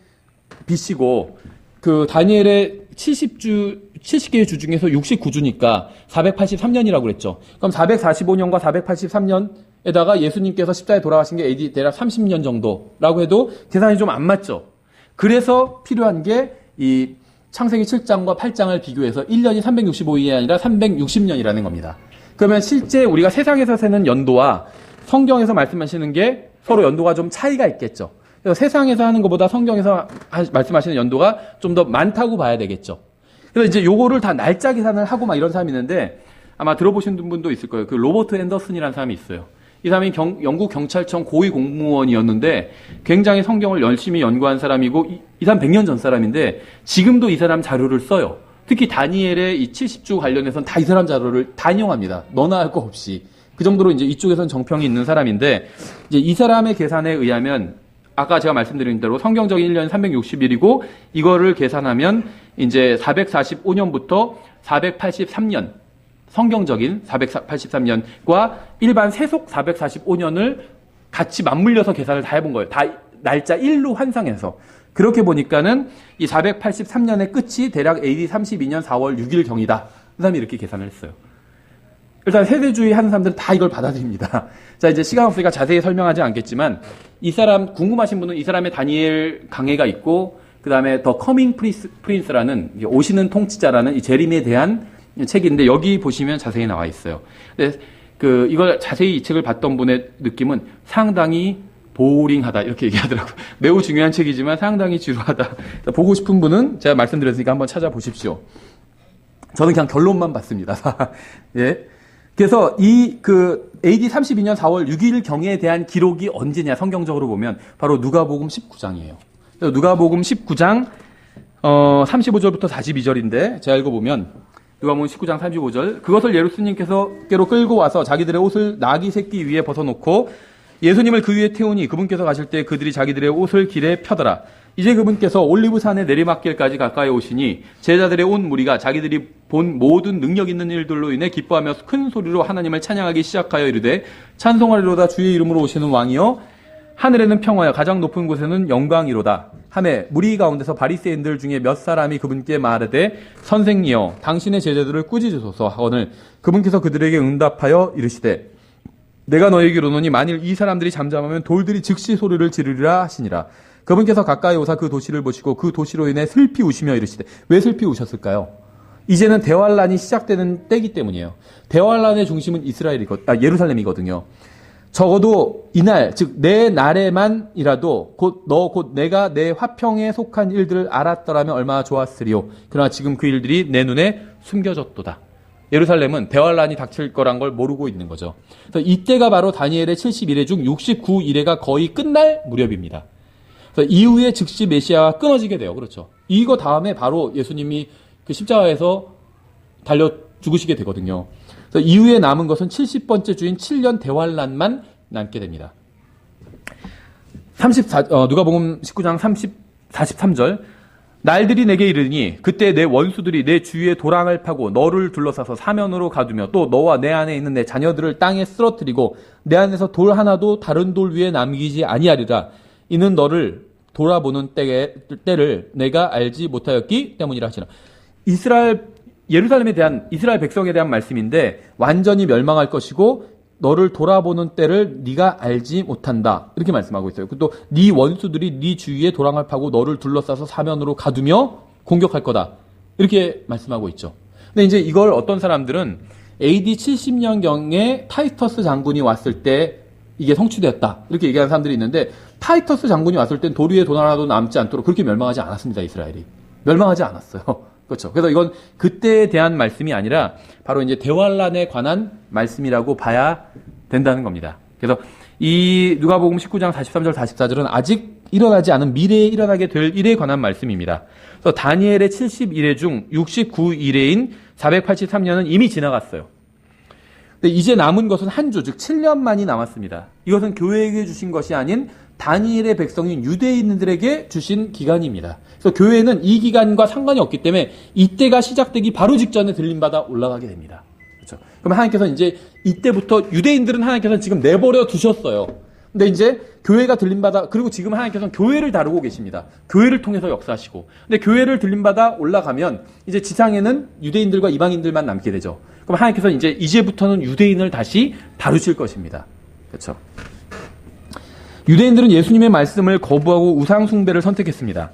[SPEAKER 1] BC고 그 다니엘의 70개의 주 중에서 69주니까 483년이라고 그랬죠. 그럼 445년과 483년에다가 예수님께서 십자가에 돌아가신 게 AD 대략 30년 정도라고 해도 계산이 좀 안 맞죠. 그래서 필요한 게 이 창세기 7장과 8장을 비교해서 1년이 365일이 아니라 360년이라는 겁니다. 그러면 실제 우리가 세상에서 세는 연도와 성경에서 말씀하시는 게 서로 연도가 좀 차이가 있겠죠. 그래서 세상에서 하는 것보다 성경에서 말씀하시는 연도가 좀 더 많다고 봐야 되겠죠. 그래서 이제 요거를 다 날짜 계산을 하고 막 이런 사람이 있는데 아마 들어보신 분도 있을 거예요. 그 로버트 앤더슨이라는 사람이 있어요. 이 사람이 영국 경찰청 고위 공무원이었는데 굉장히 성경을 열심히 연구한 사람이고 이 사람 100년 전 사람인데 지금도 이 사람 자료를 써요. 특히 다니엘의 이 70주 관련해서는 다 이 사람 자료를 다 인용합니다. 너나 할 거 없이. 그 정도로 이제 이쪽에서는 정평이 있는 사람인데 이제 이 사람의 계산에 의하면 아까 제가 말씀드린 대로 성경적인 1년이 360일이고 이거를 계산하면 이제 445년부터 483년 성경적인 483년과 일반 세속 445년을 같이 맞물려서 계산을 다 해본 거예요. 다 날짜 1로 환상해서. 그렇게 보니까는 이 483년의 끝이 대략 AD 32년 4월 6일경이다. 그 사람이 이렇게 계산을 했어요. 일단 세대주의 하는 사람들은 다 이걸 받아들입니다. 자, 이제 시간 없으니까 자세히 설명하지 않겠지만 이 사람 궁금하신 분은 이 사람의 다니엘 강해가 있고 그 다음에 더 커밍 프린스라는 오시는 통치자라는 이 재림에 대한 책인데 여기 보시면 자세히 나와 있어요. 근데 이걸 자세히 이 책을 봤던 분의 느낌은 상당히 보링하다 이렇게 얘기하더라고요. 매우 중요한 책이지만 상당히 지루하다. 보고 싶은 분은 제가 말씀드렸으니까 한번 찾아보십시오. 저는 그냥 결론만 봤습니다. 예. 그래서 AD 32년 4월 6일 경에 대한 기록이 언제냐 성경적으로 보면 바로 누가복음 19장이에요. 누가복음 19장 35절부터 42절인데 제가 읽어보면 누가복음 19장 35절 그것을 예수님께로 끌고 와서 자기들의 옷을 나귀 새끼 위에 벗어놓고 예수님을 그 위에 태우니 그분께서 가실 때 그들이 자기들의 옷을 길에 펴더라. 이제 그분께서 올리브산의 내리막길까지 가까이 오시니 제자들의 온 무리가 자기들이 본 모든 능력 있는 일들로 인해 기뻐하며 큰 소리로 하나님을 찬양하기 시작하여 이르되 찬송하리로다 주의 이름으로 오시는 왕이여 하늘에는 평화여 가장 높은 곳에는 영광이로다 하매 무리 가운데서 바리새인들 중에 몇 사람이 그분께 말하되 선생이여 당신의 제자들을 꾸짖으소서 하거늘 그분께서 그들에게 응답하여 이르시되 내가 너에게 이르노니 만일 이 사람들이 잠잠하면 돌들이 즉시 소리를 지르리라 하시니라. 그분께서 가까이 오사 그 도시를 보시고 그 도시로 인해 슬피 우시며 이르시되 왜 슬피 우셨을까요? 이제는 대환란이 시작되는 때이기 때문이에요. 대환란의 중심은 예루살렘이거든요. 적어도 이날 즉 내 날에만이라도 곧 내가 내 화평에 속한 일들을 알았더라면 얼마나 좋았으리요. 그러나 지금 그 일들이 내 눈에 숨겨졌도다. 예루살렘은 대환란이 닥칠 거란 걸 모르고 있는 거죠. 그래서 이때가 바로 다니엘의 71회 중 69일회가 거의 끝날 무렵입니다. 그래서 이후에 즉시 메시아가 끊어지게 돼요. 그렇죠. 이거 다음에 바로 예수님이 그 십자가에서 달려 죽으시게 되거든요. 그래서 이후에 남은 것은 70번째 주인 7년 대환란만 남게 됩니다. 누가복음 19장 43절 날들이 내게 이르니 그때 내 원수들이 내 주위에 도랑을 파고 너를 둘러싸서 사면으로 가두며 또 너와 내 안에 있는 내 자녀들을 땅에 쓰러뜨리고 내 안에서 돌 하나도 다른 돌 위에 남기지 아니하리라. 이는 너를 돌아보는 때를 내가 알지 못하였기 때문이라 하시나. 예루살렘에 대한 이스라엘 백성에 대한 말씀인데 완전히 멸망할 것이고 너를 돌아보는 때를 네가 알지 못한다. 이렇게 말씀하고 있어요. 또 네 원수들이 네 주위에 도랑을 파고 너를 둘러싸서 사면으로 가두며 공격할 거다. 이렇게 말씀하고 있죠. 근데 이제 이걸 어떤 사람들은 AD 70년경에 타이터스 장군이 왔을 때 이게 성취되었다. 이렇게 얘기하는 사람들이 있는데 타이터스 장군이 왔을 땐 돌 위에 돌 하나도 남지 않도록 그렇게 멸망하지 않았습니다. 이스라엘이. 멸망하지 않았어요. 그렇죠. 그래서 이건 그때에 대한 말씀이 아니라 바로 이제 대환란에 관한 말씀이라고 봐야 된다는 겁니다. 그래서 이 누가복음 19장 43절 44절은 아직 일어나지 않은 미래에 일어나게 될 일에 관한 말씀입니다. 그래서 다니엘의 71회 중 69일회인 483년은 이미 지나갔어요. 근데 이제 남은 것은 한 주, 즉 7년만이 남았습니다. 이것은 교회에게 주신 것이 아닌 다니엘의 백성인 유대인들에게 주신 기간입니다. 그래서 교회는 이 기간과 상관이 없기 때문에 이때가 시작되기 바로 직전에 들림받아 올라가게 됩니다. 그렇죠? 그럼 하나님께서 이제 이때부터 유대인들은 하나님께서 지금 내버려 두셨어요. 근데 이제 교회가 들림받아, 그리고 지금 하나님께서는 교회를 다루고 계십니다. 교회를 통해서 역사하시고. 근데 교회를 들림받아 올라가면 이제 지상에는 유대인들과 이방인들만 남게 되죠. 그럼 하나님께서는 이제부터는 유대인을 다시 다루실 것입니다. 그렇죠? 유대인들은 예수님의 말씀을 거부하고 우상 숭배를 선택했습니다.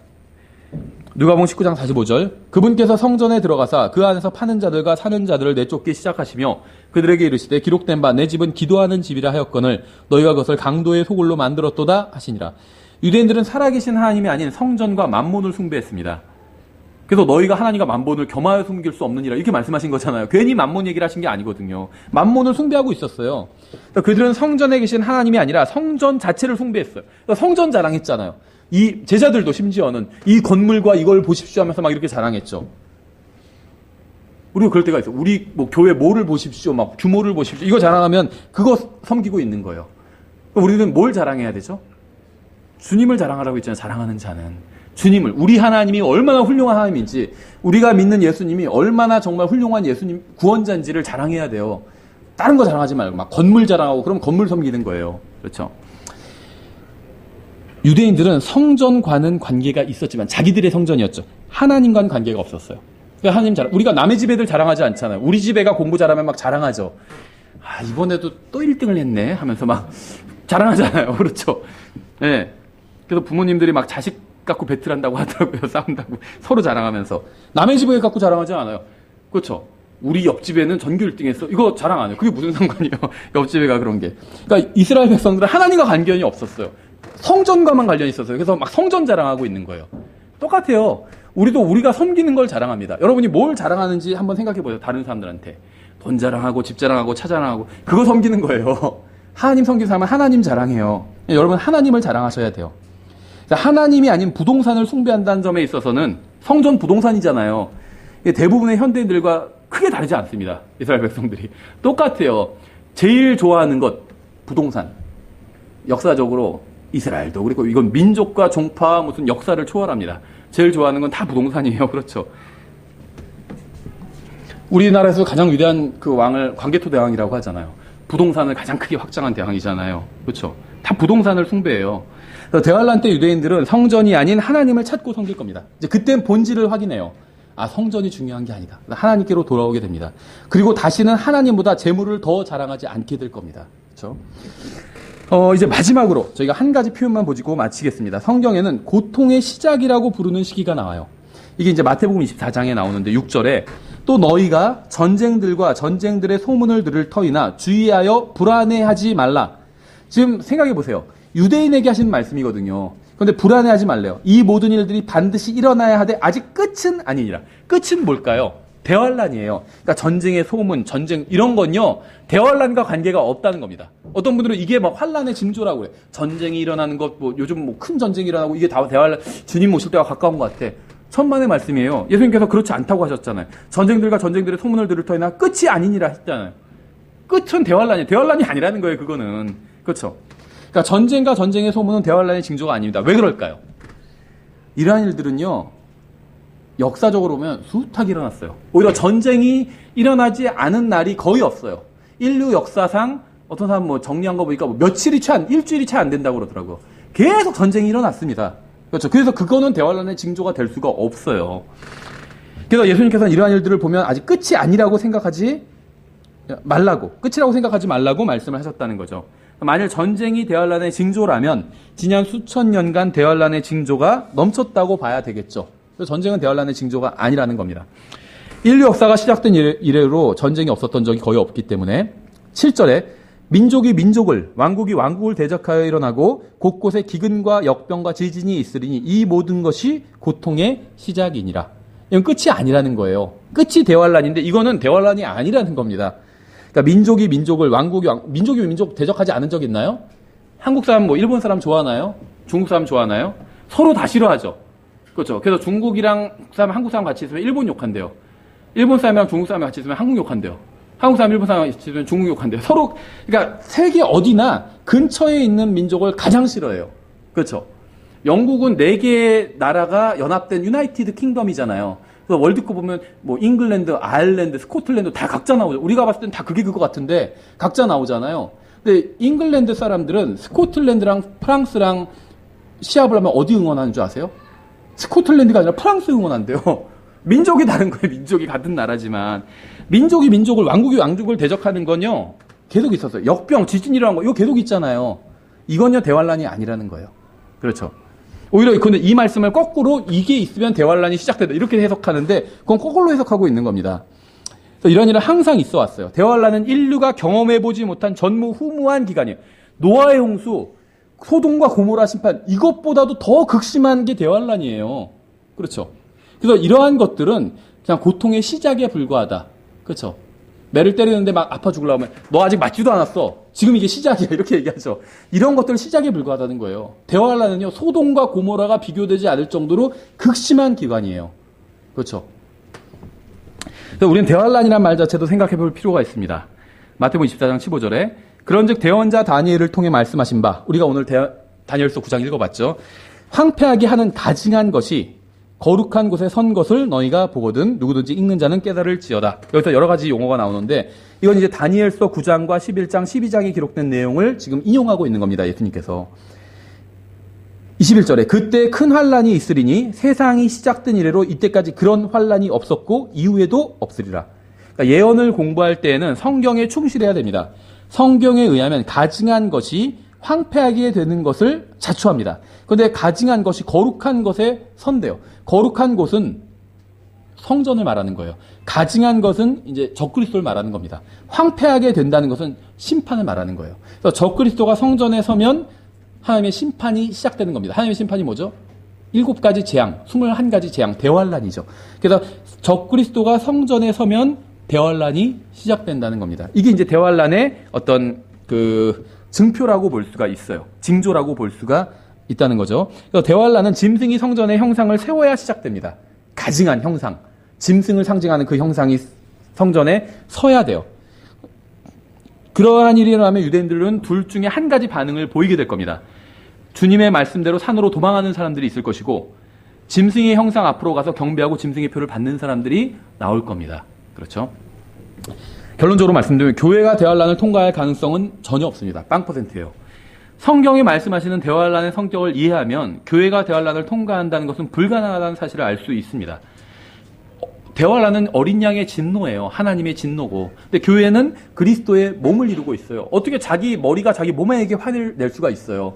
[SPEAKER 1] 누가복음 19장 45절, 그분께서 성전에 들어가사 그 안에서 파는 자들과 사는 자들을 내쫓기 시작하시며 그들에게 이르시되 기록된 바 내 집은 기도하는 집이라 하였거늘 너희가 그것을 강도의 소굴로 만들었도다 하시니라. 유대인들은 살아계신 하나님이 아닌 성전과 만몬을 숭배했습니다. 그래서 너희가 하나님과 만몬을 겸하여 숨길 수 없느니라 이렇게 말씀하신 거잖아요. 괜히 만몬 얘기를 하신 게 아니거든요. 만몬을 숭배하고 있었어요. 그러니까 그들은 성전에 계신 하나님이 아니라 성전 자체를 숭배했어요. 그러니까 성전 자랑했잖아요. 이 제자들도 심지어는 이 건물과 이걸 보십시오 하면서 막 이렇게 자랑했죠. 우리가 그럴 때가 있어요. 우리 뭐 교회 뭐를 보십시오, 막 규모를 보십시오. 이거 자랑하면 그거 섬기고 있는 거예요. 우리는 뭘 자랑해야 되죠? 주님을 자랑하라고 했잖아요. 자랑하는 자는 주님을, 우리 하나님이 얼마나 훌륭한 하나님인지, 우리가 믿는 예수님이 얼마나 정말 훌륭한 예수님 구원자인지를 자랑해야 돼요. 다른 거 자랑하지 말고 막 건물 자랑하고 그러면 건물 섬기는 거예요. 그렇죠? 유대인들은 성전과는 관계가 있었지만 자기들의 성전이었죠. 하나님과는 관계가 없었어요. 그러니까 하나님 자랑, 우리가 남의 집 애들 자랑하지 않잖아요. 우리 집 애가 공부 잘하면 막 자랑하죠. 아, 이번에도 또 1등을 했네 하면서 막 자랑하잖아요. 그렇죠? 네. 그래서 부모님들이 막 자식 갖고 배틀한다고 하더라고요. 싸운다고. 서로 자랑하면서. 남의 집 애 갖고 자랑하지 않아요. 그렇죠? 우리 옆집에는 전교 1등 했어. 이거 자랑 안 해요. 그게 무슨 상관이에요. 옆집 애가 그런 게. 그러니까 이스라엘 백성들은 하나님과 관련이 없었어요. 성전과만 관련이 있었어요. 그래서 막 성전 자랑하고 있는 거예요. 똑같아요. 우리도 우리가 섬기는 걸 자랑합니다. 여러분이 뭘 자랑하는지 한번 생각해 보세요. 다른 사람들한테. 돈 자랑하고 집 자랑하고 차 자랑하고 그거 섬기는 거예요. 하나님 섬기는 사람은 하나님 자랑해요. 여러분 하나님을 자랑하셔야 돼요. 하나님이 아닌 부동산을 숭배한다는 점에 있어서는 성전 부동산이잖아요. 대부분의 현대인들과 크게 다르지 않습니다. 이스라엘 백성들이. 똑같아요. 제일 좋아하는 것 부동산. 역사적으로 이스라엘도 그리고 이건 민족과 종파 무슨 역사를 초월합니다. 제일 좋아하는 건 다 부동산이에요. 그렇죠. 우리나라에서 가장 위대한 그 왕을 광개토 대왕이라고 하잖아요. 부동산을 가장 크게 확장한 대왕이잖아요. 그렇죠. 다 부동산을 숭배해요. 대환란 때 유대인들은 성전이 아닌 하나님을 찾고 섬길 겁니다. 이제 그땐 본질을 확인해요. 아, 성전이 중요한 게 아니다. 하나님께로 돌아오게 됩니다. 그리고 다시는 하나님보다 재물을 더 자랑하지 않게 될 겁니다. 그렇죠? 이제 마지막으로 저희가 한 가지 표현만 보지고 마치겠습니다. 성경에는 고통의 시작이라고 부르는 시기가 나와요. 이게 이제 마태복음 24장에 나오는데 6절에 또 너희가 전쟁들과 전쟁들의 소문을 들을 터이나 주의하여 불안해하지 말라. 지금 생각해 보세요. 유대인에게 하신 말씀이거든요. 그런데 불안해하지 말래요. 이 모든 일들이 반드시 일어나야 하되 아직 끝은 아니니라. 끝은 뭘까요? 대환란이에요. 그러니까 전쟁의 소문, 전쟁 이런 건요. 대환란과 관계가 없다는 겁니다. 어떤 분들은 이게 막 환란의 징조라고 그래. 전쟁이 일어나는 것, 뭐 요즘 뭐 큰 전쟁이 일어나고 이게 다 대환란, 주님 오실 때가 가까운 것 같아. 천만의 말씀이에요. 예수님께서 그렇지 않다고 하셨잖아요. 전쟁들과 전쟁들의 소문을 들을 터이나 끝이 아니니라 했잖아요. 끝은 대환란이에요. 대환란이 아니라는 거예요. 그거는. 그렇죠. 그러니까 전쟁과 전쟁의 소문은 대환란의 징조가 아닙니다. 왜 그럴까요? 이러한 일들은요. 역사적으로 보면 숱하게 일어났어요. 오히려 전쟁이 일어나지 않은 날이 거의 없어요. 인류 역사상 어떤 사람 뭐 정리한 거 보니까 뭐 일주일이 채 안 된다고 그러더라고요. 계속 전쟁이 일어났습니다. 그렇죠. 그래서 그거는 대환란의 징조가 될 수가 없어요. 그래서 예수님께서는 이러한 일들을 보면 아직 끝이 아니라고 생각하지 말라고, 끝이라고 생각하지 말라고 말씀을 하셨다는 거죠. 만일 전쟁이 대환란의 징조라면 지난 수천 년간 대환란의 징조가 넘쳤다고 봐야 되겠죠. 전쟁은 대환란의 징조가 아니라는 겁니다. 인류 역사가 시작된 이래로 전쟁이 없었던 적이 거의 없기 때문에 7절에 민족이 민족을, 왕국이 왕국을 대적하여 일어나고 곳곳에 기근과 역병과 지진이 있으리니 이 모든 것이 고통의 시작이니라. 이건 끝이 아니라는 거예요. 끝이 대환란인데 이거는 대환란이 아니라는 겁니다. 그러니까 민족이 민족을, 민족이 민족 대적하지 않은 적 있나요? 한국 사람 뭐 일본 사람 좋아하나요? 중국 사람 좋아하나요? 서로 다 싫어하죠. 그렇죠. 그래서 중국이랑 한국 사람 같이 있으면 일본 욕한대요. 일본 사람이랑 중국 사람이 같이 있으면 한국 욕한대요. 한국 사람, 일본 사람 같이 있으면 중국 욕한대요. 서로, 그러니까 세계 어디나 근처에 있는 민족을 가장 싫어해요. 그렇죠. 영국은 4개의 나라가 연합된 유나이티드 킹덤이잖아요. 그래서 월드컵 보면 뭐 잉글랜드, 아일랜드, 스코틀랜드 다 각자 나오죠. 우리가 봤을 땐 다 그게 그거 같은데 각자 나오잖아요. 근데 잉글랜드 사람들은 스코틀랜드랑 프랑스랑 시합을 하면 어디 응원하는 줄 아세요? 스코틀랜드가 아니라 프랑스 응원한대요. 민족이 다른 거예요. 민족이 같은 나라지만. 민족이 민족을, 왕국이 왕족을 대적하는 건요, 계속 있었어요. 역병, 지진이라는 거, 이거 계속 있잖아요. 이건요, 대환란이 아니라는 거예요. 그렇죠. 오히려 근데 이 말씀을 거꾸로 이게 있으면 대환란이 시작된다. 이렇게 해석하는데, 그건 거꾸로 해석하고 있는 겁니다. 그래서 이런 일은 항상 있어 왔어요. 대환란은 인류가 경험해보지 못한 전무후무한 기간이에요. 노아의 홍수, 소돔과 고모라 심판, 이것보다도 더 극심한 게 대환란이에요. 그렇죠. 그래서 이러한 것들은 그냥 고통의 시작에 불과하다. 그렇죠. 매를 때리는데 막 아파 죽으려고 하면 너 아직 맞지도 않았어. 지금 이게 시작이야. 이렇게 얘기하죠. 이런 것들은 시작에 불과하다는 거예요. 대환란은요, 소돔과 고모라가 비교되지 않을 정도로 극심한 기간이에요. 그렇죠. 그래서 우리는 대환란이라는 말 자체도 생각해 볼 필요가 있습니다. 마태복음 24장 15절에 그런즉 대언자 다니엘을 통해 말씀하신 바, 우리가 오늘 다니엘서 9장 읽어봤죠. 황폐하게 하는 가증한 것이 거룩한 곳에 선 것을 너희가 보거든 누구든지 읽는 자는 깨달을지어다. 여기서 여러 가지 용어가 나오는데 이건 이제 다니엘서 9장과 11장, 12장에 기록된 내용을 지금 인용하고 있는 겁니다. 예수님께서. 21절에 그때 큰 환란이 있으리니 세상이 시작된 이래로 이때까지 그런 환란이 없었고 이후에도 없으리라. 그러니까 예언을 공부할 때에는 성경에 충실해야 됩니다. 성경에 의하면 가증한 것이 황폐하게 되는 것을 자초합니다. 그런데 가증한 것이 거룩한 것에 선대요. 거룩한 곳은 성전을 말하는 거예요. 가증한 것은 이제 적그리스도를 말하는 겁니다. 황폐하게 된다는 것은 심판을 말하는 거예요. 그래서 적그리스도가 성전에 서면 하나님의 심판이 시작되는 겁니다. 하나님의 심판이 뭐죠? 7가지 재앙, 21가지 재앙, 대환란이죠. 그래서 적그리스도가 성전에 서면 대환란이 시작된다는 겁니다. 이게 이제 대환란의 어떤 증표라고 볼 수가 있어요. 징조라고 볼 수가 있다는 거죠. 그래서 대환란은 짐승이 성전의 형상을 세워야 시작됩니다. 가증한 형상, 짐승을 상징하는 그 형상이 성전에 서야 돼요. 그러한 일이 일어나면 유대인들은 둘 중에 한 가지 반응을 보이게 될 겁니다. 주님의 말씀대로 산으로 도망하는 사람들이 있을 것이고 짐승의 형상 앞으로 가서 경배하고 짐승의 표를 받는 사람들이 나올 겁니다. 그렇죠? 결론적으로 말씀드리면 교회가 대환란을 통과할 가능성은 전혀 없습니다. 0%예요. 성경이 말씀하시는 대환란의 성격을 이해하면 교회가 대환란을 통과한다는 것은 불가능하다는 사실을 알 수 있습니다. 대환란은 어린 양의 진노예요. 하나님의 진노고. 근데 교회는 그리스도의 몸을 이루고 있어요. 어떻게 자기 머리가 자기 몸에게 화를 낼 수가 있어요?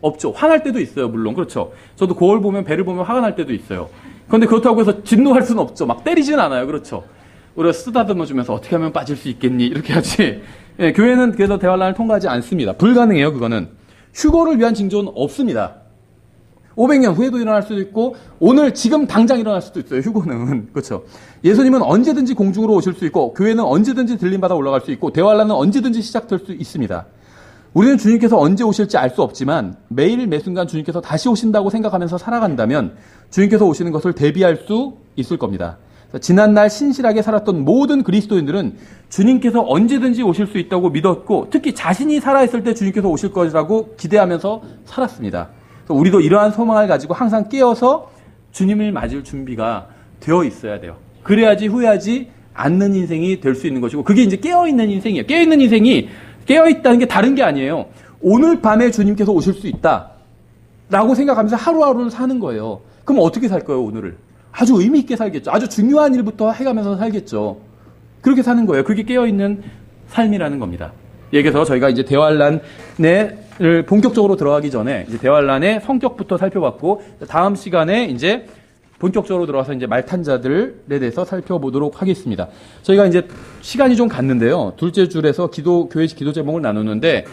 [SPEAKER 1] 없죠. 화날 때도 있어요. 물론. 그렇죠. 저도 거울 보면 배를 보면 화가 날 때도 있어요. 그런데 그렇다고 해서 진노할 수는 없죠. 막 때리지는 않아요. 그렇죠. 우리가 쓰다듬어 주면서 어떻게 하면 빠질 수 있겠니? 이렇게 하지. 예, 교회는 그래서 대환란을 통과하지 않습니다. 불가능해요. 그거는. 휴거를 위한 징조는 없습니다. 500년 후에도 일어날 수도 있고 오늘 지금 당장 일어날 수도 있어요. 휴거는. 그렇죠. 예수님은 언제든지 공중으로 오실 수 있고 교회는 언제든지 들림받아 올라갈 수 있고 대환란은 언제든지 시작될 수 있습니다. 우리는 주님께서 언제 오실지 알 수 없지만 매일 매순간 주님께서 다시 오신다고 생각하면서 살아간다면 주님께서 오시는 것을 대비할 수 있을 겁니다. 지난날 신실하게 살았던 모든 그리스도인들은 주님께서 언제든지 오실 수 있다고 믿었고 특히 자신이 살아있을 때 주님께서 오실 것이라고 기대하면서 살았습니다. 우리도 이러한 소망을 가지고 항상 깨어서 주님을 맞을 준비가 되어 있어야 돼요. 그래야지 후회하지 않는 인생이 될 수 있는 것이고 그게 이제 깨어있는 인생이에요. 깨어있는 인생이 깨어있다는 게 다른 게 아니에요. 오늘 밤에 주님께서 오실 수 있다 라고 생각하면서 하루하루를 사는 거예요. 그럼 어떻게 살 거예요, 오늘을? 아주 의미 있게 살겠죠. 아주 중요한 일부터 해가면서 살겠죠. 그렇게 사는 거예요. 그게 깨어있는 삶이라는 겁니다. 여기서 저희가 이제 대환란을 본격적으로 들어가기 전에 이제 대환란의 성격부터 살펴봤고 다음 시간에 이제 본격적으로 들어가서 이제 말탄자들에 대해서 살펴보도록 하겠습니다. 저희가 이제 시간이 좀 갔는데요. 둘째 줄에서 교회식 기도 제목을 나누는데